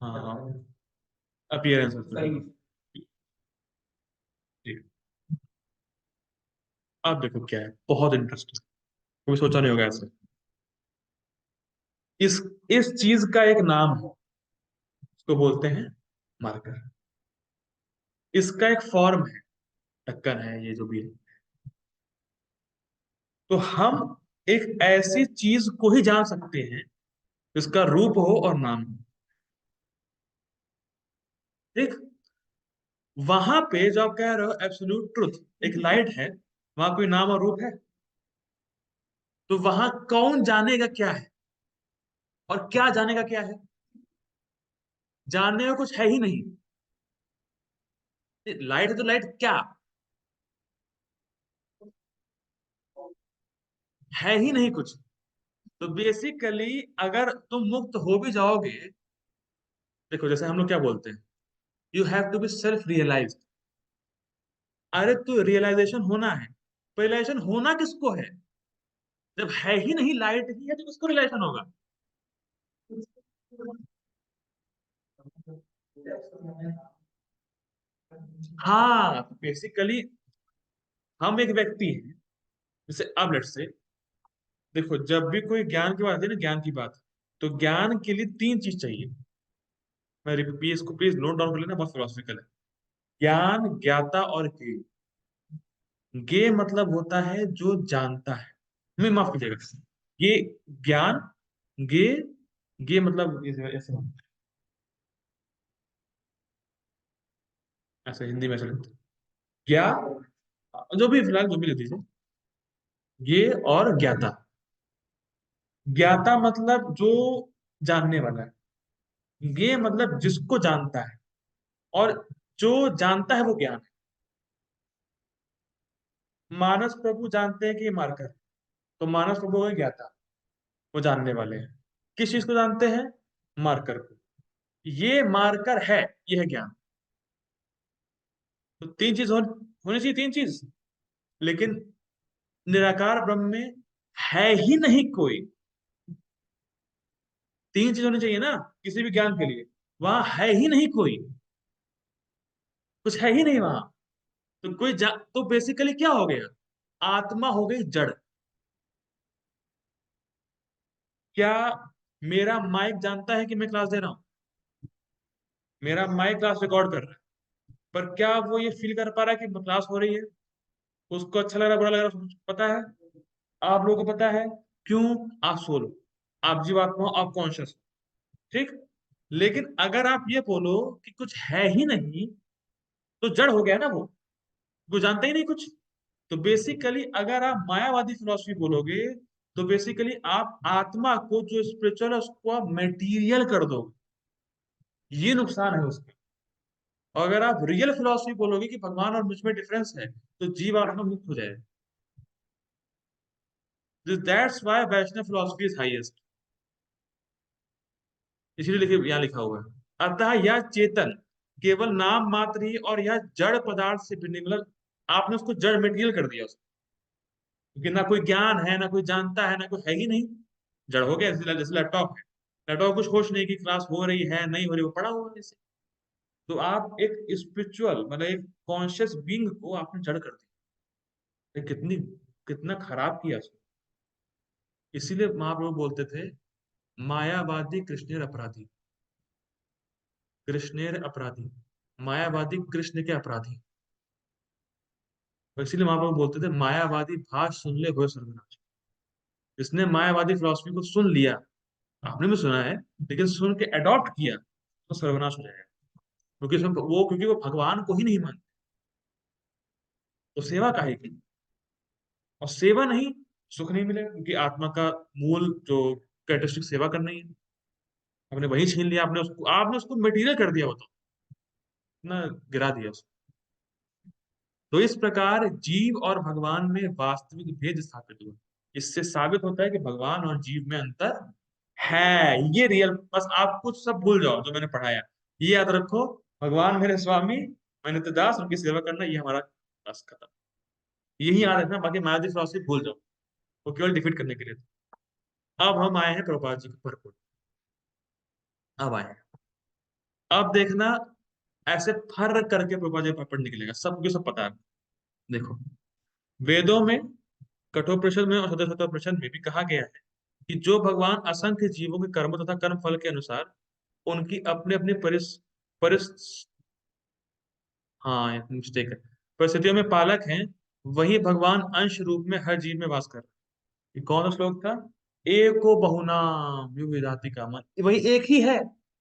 हाँ, अपीयरेंस। ठीक। अब देखो क्या है, बहुत इंटरेस्टिंग, कभी सोचा नहीं होगा ऐसे। इस इस चीज का एक नाम है, इसको बोलते हैं मार्कर। इसका एक फॉर्म है, ढक्कन है, ये जो भी है। तो हम एक ऐसी चीज को ही जान सकते हैं जिसका रूप हो और नाम हो। ठीक। वहां पे जो आप कह रहे हो एब्सोल्यूट ट्रुथ, एक लाइट है, वहां कोई नाम और रूप है? तो वहां कौन जानेगा क्या है, और क्या जानेगा क्या है? जानने का कुछ है ही नहीं। लाइट है तो लाइट क्या है, ही नहीं कुछ। तो बेसिकली अगर तुम मुक्त हो भी जाओगे, देखो जैसे हम लोग क्या बोलते हैं, you have to be self realize. अरे तो रियलाइजेशन होना है, तो रियलाइजेशन होना किसको है? जब है ही नहीं, लाइट ही है, तो किसको रियलाइजेशन होगा? हाँ, बेसिकली हम एक व्यक्ति हैं। जैसे अब लेट्स से, देखो जब भी कोई ज्ञान की बात आती है ना, ज्ञान की बात, तो ज्ञान के लिए तीन चीज चाहिए। मैं रिपीट, इसको प्लीज नोट डाउन कर लेना, बहुत फिलोसफिकल है। ज्ञान, ज्ञाता और ज्ञेय। ज्ञेय मतलब होता है जो जानता है। मैं माफ कीजिएगा, ये ज्ञान, ज्ञेय, ज्ञेय मतलब ऐसे ऐसे ऐसे हिंदी में ऐसे लिखते हैं। ज्ञा, जो भी फिलहाल जो भी लिख दीजिए, ज्ञेय और ज्ञाता। ज्ञाता मतलब जो जानने वाला है, ज्ञेय मतलब जिसको जानता है, और जो जानता है वो ज्ञान है। मानस प्रभु जानते हैं कि ये मार्कर है, तो मानस प्रभु है ज्ञाता, वो जानने वाले हैं। किस चीज को जानते हैं? मार्कर को। ये मार्कर है, ये है ज्ञान। तो तीन चीज होनी चाहिए, तीन चीज। लेकिन निराकार ब्रह्म में है ही नहीं कोई। तीन चीज होनी चाहिए ना किसी भी ज्ञान के लिए। वहां है ही नहीं कोई, कुछ है ही नहीं वहां। तो तो बेसिकली क्या हो गया? आत्मा हो गई जड़। क्या मेरा माइक जानता है कि मैं क्लास दे रहा हूं? मेरा माइक क्लास रिकॉर्ड कर रहा है, पर क्या वो ये फील कर पा रहा है कि क्लास हो रही है? उसको अच्छा लग रहा है, बुरा लग रहा है, उसको पता है? आप लोगों को पता है। क्यों? आप सोलो, आप जीवात्मा हो, आप कॉन्शियस हो। ठीक। लेकिन अगर आप ये बोलो कि कुछ है ही नहीं, तो जड़ हो गया ना वो जानता ही नहीं कुछ। तो बेसिकली अगर आप मायावादी फिलॉसफी बोलोगे, तो बेसिकली आप आत्मा को जो स्पिरिचुअल है उसको आप मेटीरियल कर दोगे। ये नुकसान है उसका। और अगर आप रियल फिलॉसफी बोलोगे कि भगवान और मुझ में डिफरेंस है, तो जीव आत्मा मुक्त हो जाएगा। That's why Vaishnava philosophy is highest. इसीलिए लिखे, यहाँ लिखा हुआ है, अतः यह चेतन केवल नाम मात्र ही, और यह जड़ पदार्थ से भिन्न, मतलब आपने उसको जड़ मेटीरियल कर दिया उसको। क्योंकि ना कोई ज्ञान है, ना कोई जानता है, ना कोई है ही नहीं। जड़ हो गया। जैसे लैपटॉप है, लैपटॉप कुछ होश नहीं कि क्लास हो रही है नहीं हो रही, वो पड़ा हुआ है ऐसे। तो आप एक स्पिरिचुअल मतलब एक कॉन्शियस बीइंग को आपने जड़ कर दिया। ये कितनी, कितना खराब किया उसने। इसीलिए महाप्रभु बोलते थे, मायावादी कृष्णेर अपराधी। कृष्णेर अपराधी, मायावादी कृष्ण के अपराधी। और इसीलिए महाप्रभु बोलते थे, मायावादी भाष सुन ले हो सर्वनाश। इसने मायावादी फिलॉसफी को सुन लिया, आपने भी सुना है, लेकिन सुन के अडॉप्ट किया, तो सर्वनाश हो जाएगा। क्योंकि वो भगवान को ही नहीं मानते, तो सेवा काहे की? और सेवा नहीं, सुख नहीं मिलेगा, क्योंकि आत्मा का मूल जो कैरेक्टरिस्टिक सेवा करना ही है। आपने वही छीन लिया, आपने उसको मटेरियल कर दिया, वो तो ना, गिरा दिया उसको। तो इस प्रकार जीव और भगवान में वास्तविक भेद स्थापित हुआ। इससे साबित होता है कि भगवान और जीव में अंतर है। ये रियल, बस आप कुछ सब भूल जाओ जो मैंने पढ़ाया, ये याद रखो। भगवान मेरे स्वामी, मैंने तो दास, उनकी सेवा करना, ये हमारा, बस खत्म। यही याद रखना, बाकी मायावी फिलॉसफी भूल जाओ, वो केवल डिफीट करने के लिए था। अब हम आए हैं प्रभुपाद जी के भरपूर। अब आए हैं, अब देखना, ऐसे फर करके प्रभुपाद जी का पेपर निकलेगा, सबको सब पता है। देखो, वेदों में, कठोपनिषद में और शतपनिषद में भी कहा गया है कि जो भगवान असंख्य जीवों के कर्म तथा कर्म फल के अनुसार उनकी अपने अपने परिस हाँ, मिस्टेक है, परिस्थितियों में पालक हैं, वही भगवान अंश रूप में हर जीव में वास कर रहे हैं। ये कौन सा श्लोक था? एको बहुनाम यो विधाति का मन, वही एक ही है,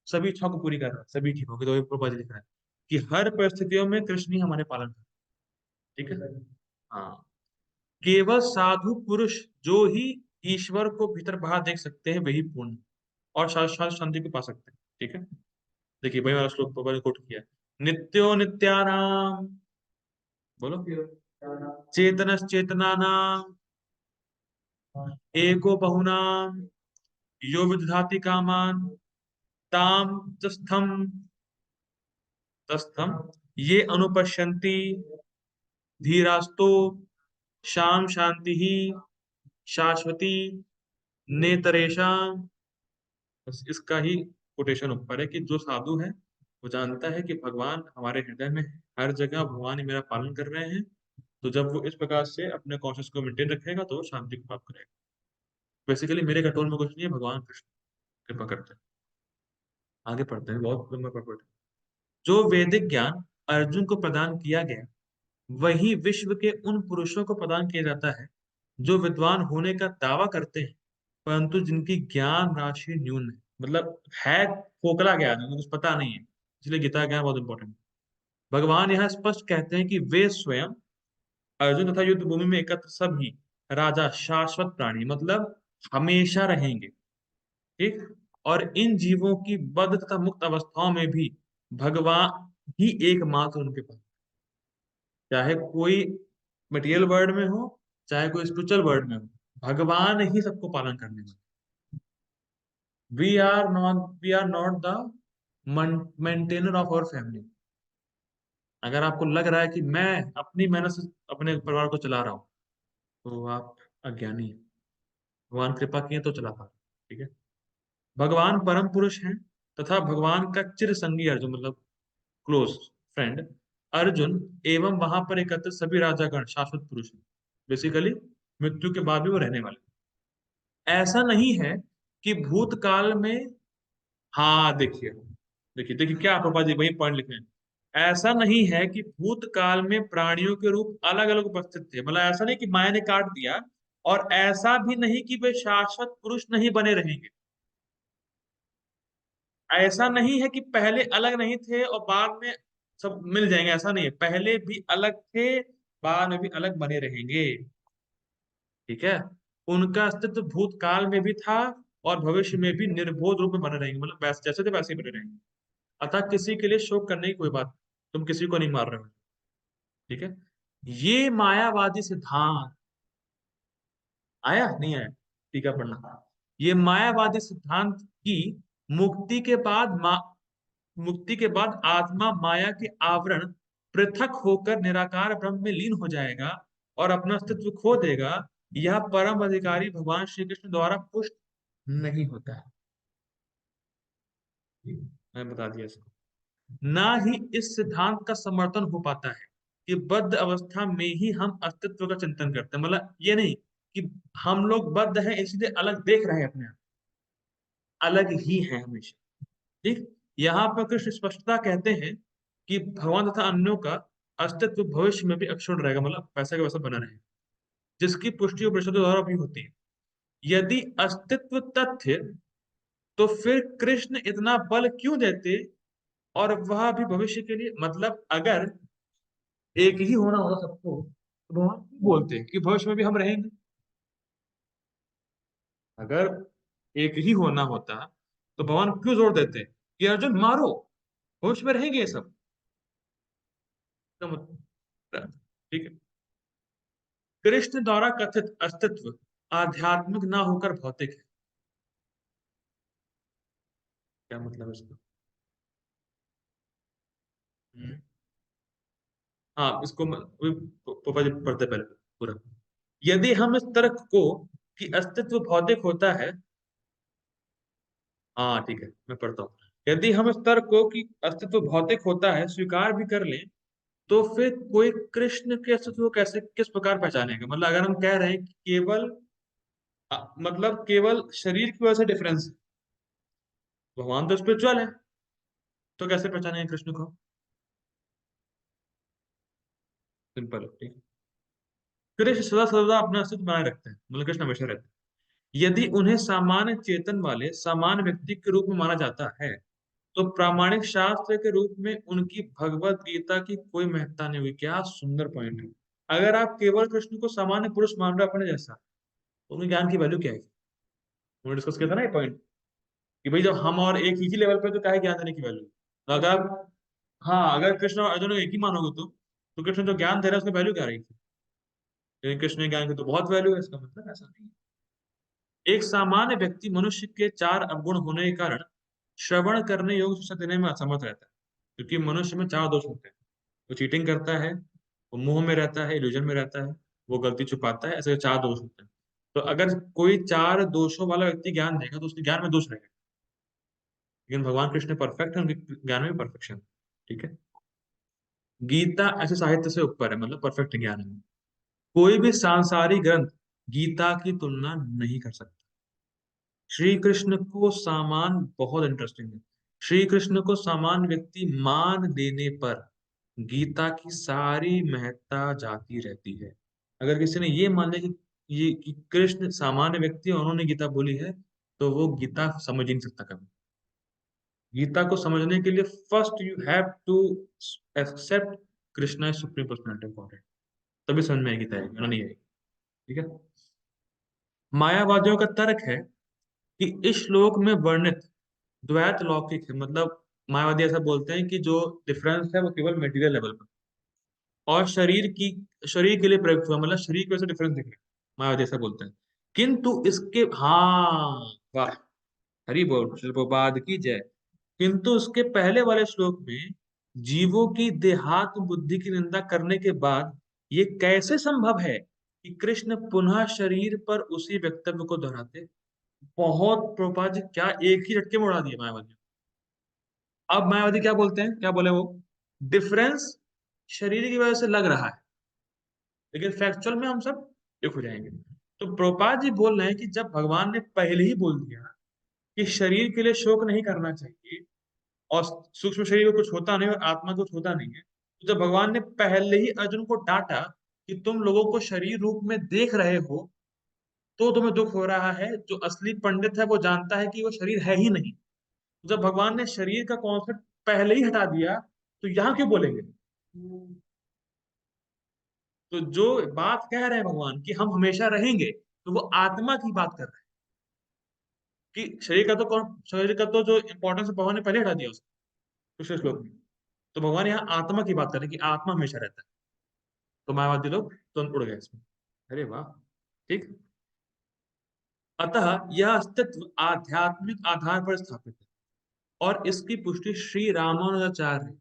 सभी इच्छा को पूरी कर रहा है, सभी ठीक होगी। तो ये प्रभुपाद जी लिख रहा है कि हर परिस्थितियों में कृष्ण ही हमारे पालन कर रहे हैं। ठीक है। हाँ, केवल साधु पुरुष जो ही ईश्वर को भीतर बाहर देख सकते हैं, वही पूर्ण और शाश्वत शांति को पा सकते हैं। ठीक है। देखिए वही वाला श्लोक प्रभुपाद ने कोट किया है। नित्यो नित्यानाम, बोलो, चेतनश्चेतनानां एको बहुनाम यो विदधाति कामान ताम तस्थम तस्थम ये अनुपश्यन्ति धीरास्तो शाम शांति ही शाश्वती नेतरेशम। बस इसका ही कोटेशन ऊपर है कि जो साधु है वो जानता है कि भगवान हमारे हृदय में है, हर जगह भगवान ही मेरा पालन कर रहे हैं। तो जब वो इस प्रकार से अपने कॉन्शियस को मेंटेन रखेगा तो वो शांति को प्राप्त करेगा। बेसिकली मेरे कंट्रोल में कुछ नहीं है, भगवान कृष्ण कृपा करते हैं। आगे पढ़ते हैं, बहुत लंबा पढ़ते हैं। जो वैदिक ज्ञान अर्जुन को प्रदान किया गया वही विश्व के उन पुरुषों को प्रदान किया जाता है जो विद्वान होने का दावा करते हैं, परंतु जिनकी ज्ञान राशि न्यून है। मतलब है खोखला ज्ञान है, उनको कुछ पता नहीं है, इसलिए गीता ज्ञान बहुत इंपॉर्टेंट है। भगवान यहाँ स्पष्ट कहते हैं कि वे स्वयं अर्जुन तथा युद्ध भूमि में एकत्र सभी राजा शाश्वत प्राणी, मतलब हमेशा रहेंगे। ठीक। और इन जीवों की बद्ध तथा मुक्त अवस्थाओं में भी भगवान ही एकमात्र उनके पास, चाहे कोई मटेरियल वर्ल्ड में हो चाहे कोई स्पिरिचुअल वर्ल्ड में हो, भगवान ही सबको पालन करने वाले। We are not the maintainer of our family. अगर आपको लग रहा है कि मैं अपनी मेहनत से अपने परिवार को चला रहा हूँ तो आप अज्ञानी हैं। भगवान कृपा किए तो चला पा रहे हैं, ठीक है। भगवान परम पुरुष हैं तथा भगवान का चिर संगी अर्जुन, मतलब क्लोज फ्रेंड अर्जुन एवं वहां पर एकत्रित सभी राजागण शाश्वत पुरुष हैं। बेसिकली मृत्यु के बाद भी वो रहने वाले। ऐसा नहीं है कि भूतकाल में, हाँ देखिए, देखिए देखिए क्या पापा जी वही पॉइंट लिखे हैं। ऐसा नहीं है कि भूतकाल में प्राणियों के रूप अलग अलग उपस्थित थे, मतलब ऐसा नहीं कि माया ने काट दिया, और ऐसा भी नहीं कि वे शाश्वत पुरुष नहीं बने रहेंगे। ऐसा नहीं है कि पहले अलग नहीं थे और बाद में सब मिल जाएंगे, ऐसा नहीं है, पहले भी अलग थे, बाद में भी अलग बने रहेंगे। ठीक है। उनका अस्तित्व भूतकाल में भी था और भविष्य में भी निर्बोध रूप में बने रहेंगे, मतलब वैसे जैसे थे वैसे ही बने रहेंगे। अतः किसी के लिए शोक करने की कोई बात नहीं। तुम किसी को नहीं मार रहे हो। ठीक है। ये मायावादी सिद्धांत आया नहीं आया? ठीक है, पढ़ना। ये मायावादी सिद्धांत की मुक्ति के बाद मुक्ति के बाद आत्मा माया के आवरण पृथक होकर निराकार ब्रह्म में लीन हो जाएगा और अपना अस्तित्व खो देगा, यह परम अधिकारी भगवान श्री कृष्ण द्वारा पुष्ट नहीं होता है। मैं बता दिया इसको। ना ही इस सिद्धांत का समर्थन हो पाता है कि बद्ध अवस्था में ही हम अस्तित्व का चिंतन करते हैं, मतलब ये नहीं कि हम लोग बद्ध हैं इसलिए अलग देख रहे हैं अपने आप, अलग ही हैं हमेशा। ठीक। यहाँ पर कृष्ण स्पष्टता कहते हैं कि भगवान तथा अन्यों का अस्तित्व भविष्य में भी अक्षुण्ण रहेगा, मतलब वैसा का वैसा बना रहेगा, जिसकी पुष्टि उपनिषदों द्वारा भी होती है। यदि अस्तित्व तथ्य, तो फिर कृष्ण इतना बल क्यों देते, और वह भी भविष्य के लिए? मतलब अगर एक ही होना होता सबको तो भगवान क्यों बोलते हैं कि भविष्य में भी हम रहेंगे? अगर एक ही होना होता तो भगवान क्यों जोर देते कि अर्जुन मारो, भविष्य में रहेंगे ये सब? तो मतलब, ठीक है। कृष्ण द्वारा कथित अस्तित्व आध्यात्मिक ना होकर भौतिक है। क्या मतलब है इसका? हम्म। हाँ, इसको पापा जी पढ़ते पहले पूरा। यदि हम इस तर्क को कि अस्तित्व भौतिक होता है, हाँ ठीक है मैं पढ़ता हूँ। यदि हम इस तर्क को कि अस्तित्व भौतिक होता है स्वीकार भी कर लें, तो फिर कोई कृष्ण के अस्तित्व को कैसे किस प्रकार पहचानेगा? मतलब अगर हम कह रहे हैं कि केवल मतलब केवल शरीर की वजह से डिफरेंस, भगवान तो स्पिरिचुअल है, तो कैसे पहचानेंगे कृष्ण को? सिंपल है, ठीक है। कृष्ण सदा सदा अपना अस्तित्व बनाए रखते हैं, मतलब कृष्ण हमेशा रहते हैं। यदि उन्हें सामान्य चेतन वाले सामान्य व्यक्ति के रूप में माना जाता है, तो प्रामाणिक शास्त्र के रूप में उनकी भगवत गीता की कोई महत्ता नहीं हुई। क्या सुंदर पॉइंट है। अगर आप केवल कृष्ण को सामान्य पुरुष मान रहे हो अपने जैसा, तो उनके ज्ञान की वैल्यू क्या है? उन्होंने डिस्कस किया था ना ये पॉइंट कि भाई जब हम और एक ही लेवल पे तो क्या है ज्ञान देने की वैल्यू? तो अगर हाँ, अगर कृष्ण और अर्जुन को एक ही मानोगे तो कृष्ण जो ज्ञान दे रहा है उसकी वैल्यू क्या रहेगी? लेकिन कृष्ण के ज्ञान की तो बहुत वैल्यू है, इसका मतलब ऐसा नहीं है। एक सामान्य व्यक्ति मनुष्य के चार अवगुण होने के कारण श्रवण करने योग्य शिक्षा देने में असमर्थ रहता है, क्योंकि मनुष्य में चार दोष होते हैं। वो चीटिंग करता है, वो मोह में रहता है, इल्यूजन में रहता है, वो गलती छुपाता है, ऐसे चार दोष होते हैं। तो अगर कोई चार दोषों वाला व्यक्ति ज्ञान देगा तो उसके ज्ञान में दोष रहेगा। लेकिन भगवान कृष्ण परफेक्ट है, उनके ज्ञान में परफेक्शन। ठीक है। गीता ऐसे साहित्य से ऊपर है, मतलब परफेक्ट ज्ञान है। कोई भी सांसारिक ग्रंथ गीता की तुलना नहीं कर सकता। श्री कृष्ण को सामान, बहुत इंटरेस्टिंग है, श्री कृष्ण को सामान्य व्यक्ति मान देने पर गीता की सारी महत्ता जाती रहती है। अगर किसी ने ये मान लिया कि ये कि कृष्ण सामान्य व्यक्ति है और उन्होंने गीता बोली है, तो वो गीता समझ ही नहीं सकता कभी। गीता को समझने के लिए first you have to accept Krishna is supreme personality of God, तभी समझ में आएगी, गीता आएगी, वरना नहीं आएगी। ठीक है। मायावादियों का तर्क है कि इस श्लोक में वर्णित द्वैत लौकिक है, मतलब मायावादी ऐसा बोलते हैं कि जो डिफरेंस है वो केवल मटेरियल लेवल पर और शरीर के लिए प्रयुक्त हुआ, मतलब शरीर की वजह से डिफरेंस दिख रहा है, मायावादी ऐसा बोलते हैं। किंतु इसके, हाँ, वाह, हरि बोल, शिल्पोपाद की जय। किंतु उसके पहले वाले श्लोक में जीवों की देहात्म बुद्धि की निंदा करने के बाद ये कैसे संभव है कि कृष्ण पुनः शरीर पर उसी वक्तव्य को दोहराते। बहुत प्रोपा जी, क्या एक ही झटके में उड़ा दिया मायावादी। अब मायावादी क्या बोलते हैं, क्या बोले वो, डिफरेंस शरीर की वजह से लग रहा है, लेकिन फैक्चुअल में हम सब एक हो जाएंगे। तो प्रोपा जी बोल रहे हैं कि जब भगवान ने पहले ही बोल दिया कि शरीर के लिए शोक नहीं करना चाहिए और सूक्ष्म शरीर को कुछ होता नहीं और आत्मा को कुछ होता नहीं है, तो जब भगवान ने पहले ही अर्जुन को डांटा कि तुम लोगों को शरीर रूप में देख रहे हो तो तुम्हें दुख हो रहा है, जो असली पंडित है वो जानता है कि वो शरीर है ही नहीं। जब भगवान ने शरीर का कॉन्सेप्ट पहले ही हटा दिया, तो यहाँ क्यों बोलेंगे। तो जो बात कह रहे हैं भगवान कि हम हमेशा रहेंगे, तो वो आत्मा की बात कर रहे हैं कि शरीर का तो जो इंपॉर्टेंस भगवान ने पहले हटा दिया उसको पिछले श्लोक में। तो भगवान यहाँ आत्मा की बात कर रहे हैं कि आत्मा हमेशा रहता है। तो मायावादी लोग तुरंत उड़ गए इसमें। अरे वाह। ठीक। अतः यह अस्तित्व आध्यात्मिक आधार पर स्थापित है और इसकी पुष्टि श्री रामानुजाचार्य,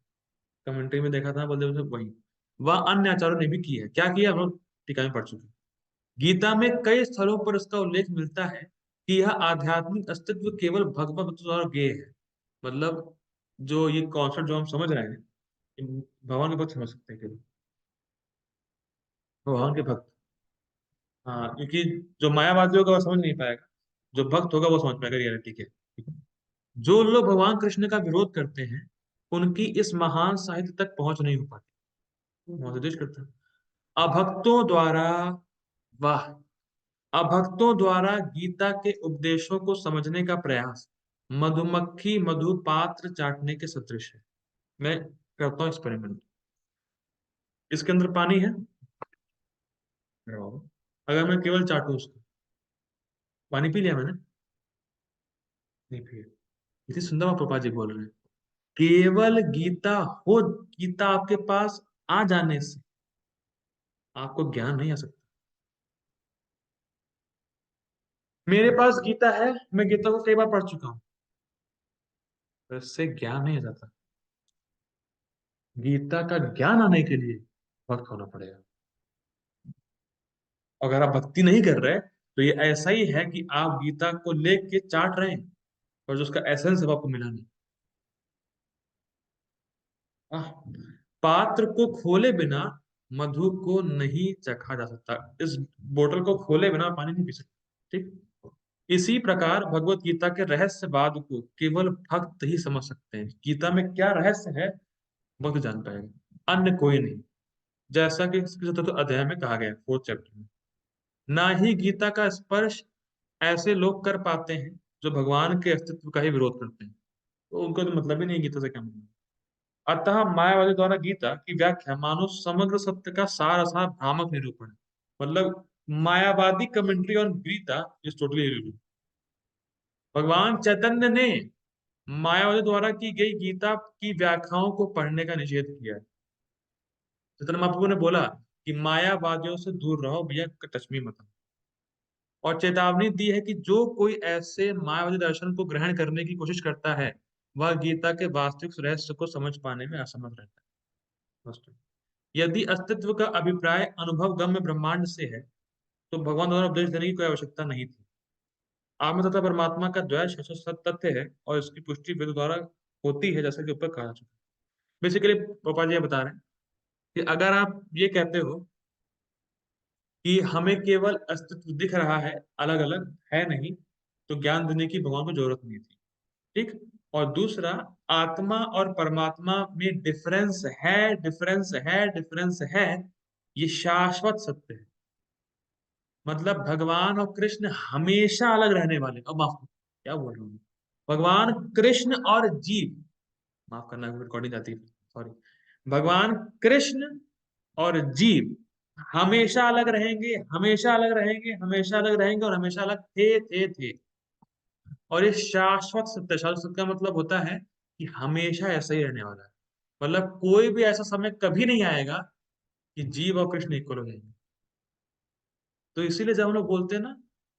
कमेंट्री में देखा था बलदेव से, वही वह अन्य आचार्यों ने भी की है। क्या किया, हम लोग टीका में पढ़ चुके हैं। गीता में कई स्थलों पर इसका उल्लेख मिलता है कि यह आध्यात्मिक अस्तित्व केवल भगवत द्वारा ज्ञेय है। मतलब जो ये कॉन्सेप्ट जो हम समझ रहे हैं, भगवान के भक्त समझ सकते हैं केवल, भगवान के भक्त। हाँ, क्योंकि जो मायावादी होगा वो समझ नहीं पाएगा, जो भक्त होगा वो समझ पाएगा रियलिटी के। ठीक है? जो लोग भगवान कृष्ण का विरोध करते हैं उनकी इस महान साहित्य तक पहुंच नहीं हो पाती। मोहदेश करते हैं अभक्तों द्वारा, वाह, अभक्तों द्वारा गीता के उपदेशों को समझने का प्रयास मधुमक्खी मधु पात्र चाटने के सदृश है। मैं करता हूँ एक्सपेरिमेंट। इसके अंदर पानी है मेरा बाबू, अगर मैं केवल चाटू उसको, पानी पी लिया मैंने, नहीं पिया। इतनी सुंदर बात प्रभुपाद जी बोल रहे हैं। केवल गीता हो, गीता आपके पास आ जाने से आपको ज्ञान नहीं आ सकता। मेरे पास गीता है, मैं गीता को कई बार पढ़ चुका हूँ, पर इससे ज्ञान नहीं आ जाता। गीता का ज्ञान आने के लिए वक्त होना पड़ेगा। अगर आप भक्ति नहीं कर रहे तो ये ऐसा ही है कि आप गीता को लेके चाट रहे हैं और जो उसका एसेंस है वो आपको मिला नहीं। आह, पात्र को खोले बिना मधु को नहीं चखा जा सकता। इस बोतल को खोले बिना पानी नहीं पी सकते। ठीक। इसी प्रकार भगवत गीता के रहस्यवाद को केवल भक्त ही समझ सकते हैं। गीता में क्या रहस्य है भक्त जान पाएगा, अन्य कोई नहीं। जैसा कि इसके चतुर्थ अध्याय में कहा गया, फोर्थ चैप्टर में, ना ही गीता का स्पर्श ऐसे लोग कर पाते हैं जो भगवान के अस्तित्व का ही विरोध करते हैं। तो उनको तो मतलब ही नहीं है गीता से क्या मतलब। अतः मायावादी द्वारा गीता की व्याख्या मानो समग्र सत्य का सार असार भ्रामक निरूपण है। मतलब मायावादी commentary on Gita is totally, भगवान चैतन्य ने मायावादी द्वारा की गई गीता की व्याख्याओं को पढ़ने का निषेध किया है। चैतन्य महाप्रभु ने बोला कि मायावादियों से दूर रहो भैया, टच मी मत। और चेतावनी दी है कि जो कोई ऐसे मायावादी दर्शन को ग्रहण करने की कोशिश करता है वह गीता के वास्तविक रहस्य को समझ पाने में असमर्थ रहता है। First. यदि अस्तित्व का अभिप्राय अनुभव गम्य ब्रह्मांड से है तो भगवान द्वारा उपदेश देने की कोई आवश्यकता नहीं थी। आत्मा तथा परमात्मा का द्वैत शाश्वत तथ्य है और इसकी पुष्टि वेद द्वारा होती है, जैसा कि ऊपर कहा जा चुका है। बेसिकली पापा जी ये बता रहे हैं कि अगर आप ये कहते हो कि हमें केवल अस्तित्व दिख रहा है, अलग अलग है नहीं, तो ज्ञान देने की भगवान को जरूरत नहीं थी। ठीक। और दूसरा, आत्मा और परमात्मा में डिफरेंस है, डिफरेंस है, डिफरेंस है, ये शाश्वत सत्य है। मतलब भगवान और कृष्ण हमेशा अलग रहने वाले। अब माफ करो, क्या बोल रहा हूँ। भगवान कृष्ण और जीव, माफ करना रिकॉर्डिंग जाती है, सॉरी। भगवान कृष्ण और जीव हमेशा अलग रहेंगे, हमेशा अलग रहेंगे, हमेशा अलग रहेंगे, और हमेशा अलग थे। और ये शाश्वत सत्य, शाश्वत सत्य का मतलब होता है कि हमेशा ऐसा ही रहने वाला है। मतलब कोई भी ऐसा समय कभी नहीं आएगा कि जीव और कृष्ण इक्वल हो जाएंगे। तो इसीलिए जब हम लोग बोलते हैं ना,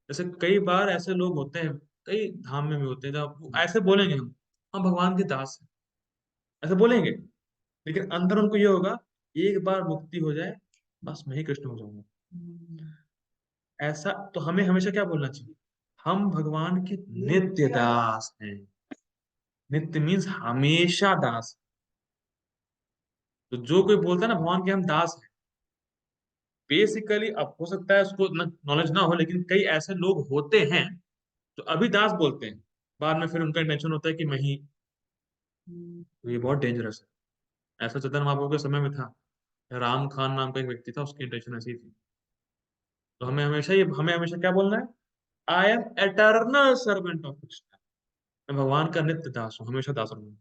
जैसे कई बार ऐसे लोग होते हैं, कई धाम में भी होते हैं, जब वो ऐसे बोलेंगे हम भगवान के दास हैं, ऐसे बोलेंगे, लेकिन अंदर उनको ये होगा, एक बार मुक्ति हो जाए, बस मैं ही कृष्ण हो जाऊंगा। ऐसा तो हमें हमेशा क्या बोलना चाहिए, हम भगवान के नित्य दास हैं। नित्य मीन्स हमेशा दास। तो जो कोई बोलता है ना भगवान के हम दास हैं, बेसिकली अब हो सकता है उसको नॉलेज ना हो, लेकिन कई ऐसे लोग होते हैं जो अभी दास बोलते हैं, बाद में फिर उनका इंटेंशन होता है कि मैं ही। तो ये बहुत डेंजरस है। ऐसा चेतन महाप्रभु के समय में था, राम खान नाम का एक व्यक्ति था, उसकी इंटेंशन ऐसी थी। तो हमें हमेशा क्या बोलना है, I am eternal servant of Krishna. मैं भगवान का नित्य दास हूँ, हमेशा दास रहूंगा।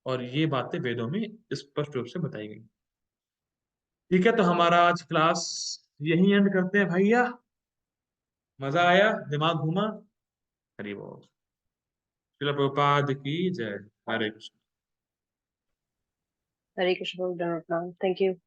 और ये बातें वेदों में स्पष्ट रूप से बताई गई। ठीक है, तो हमारा आज क्लास यही एंड करते हैं भैया। मजा आया, दिमाग घूमा। हरि बोल। श्रील प्रभुपाद की जय। हरे कृष्ण। हरे कृष्ण, थैंक यू।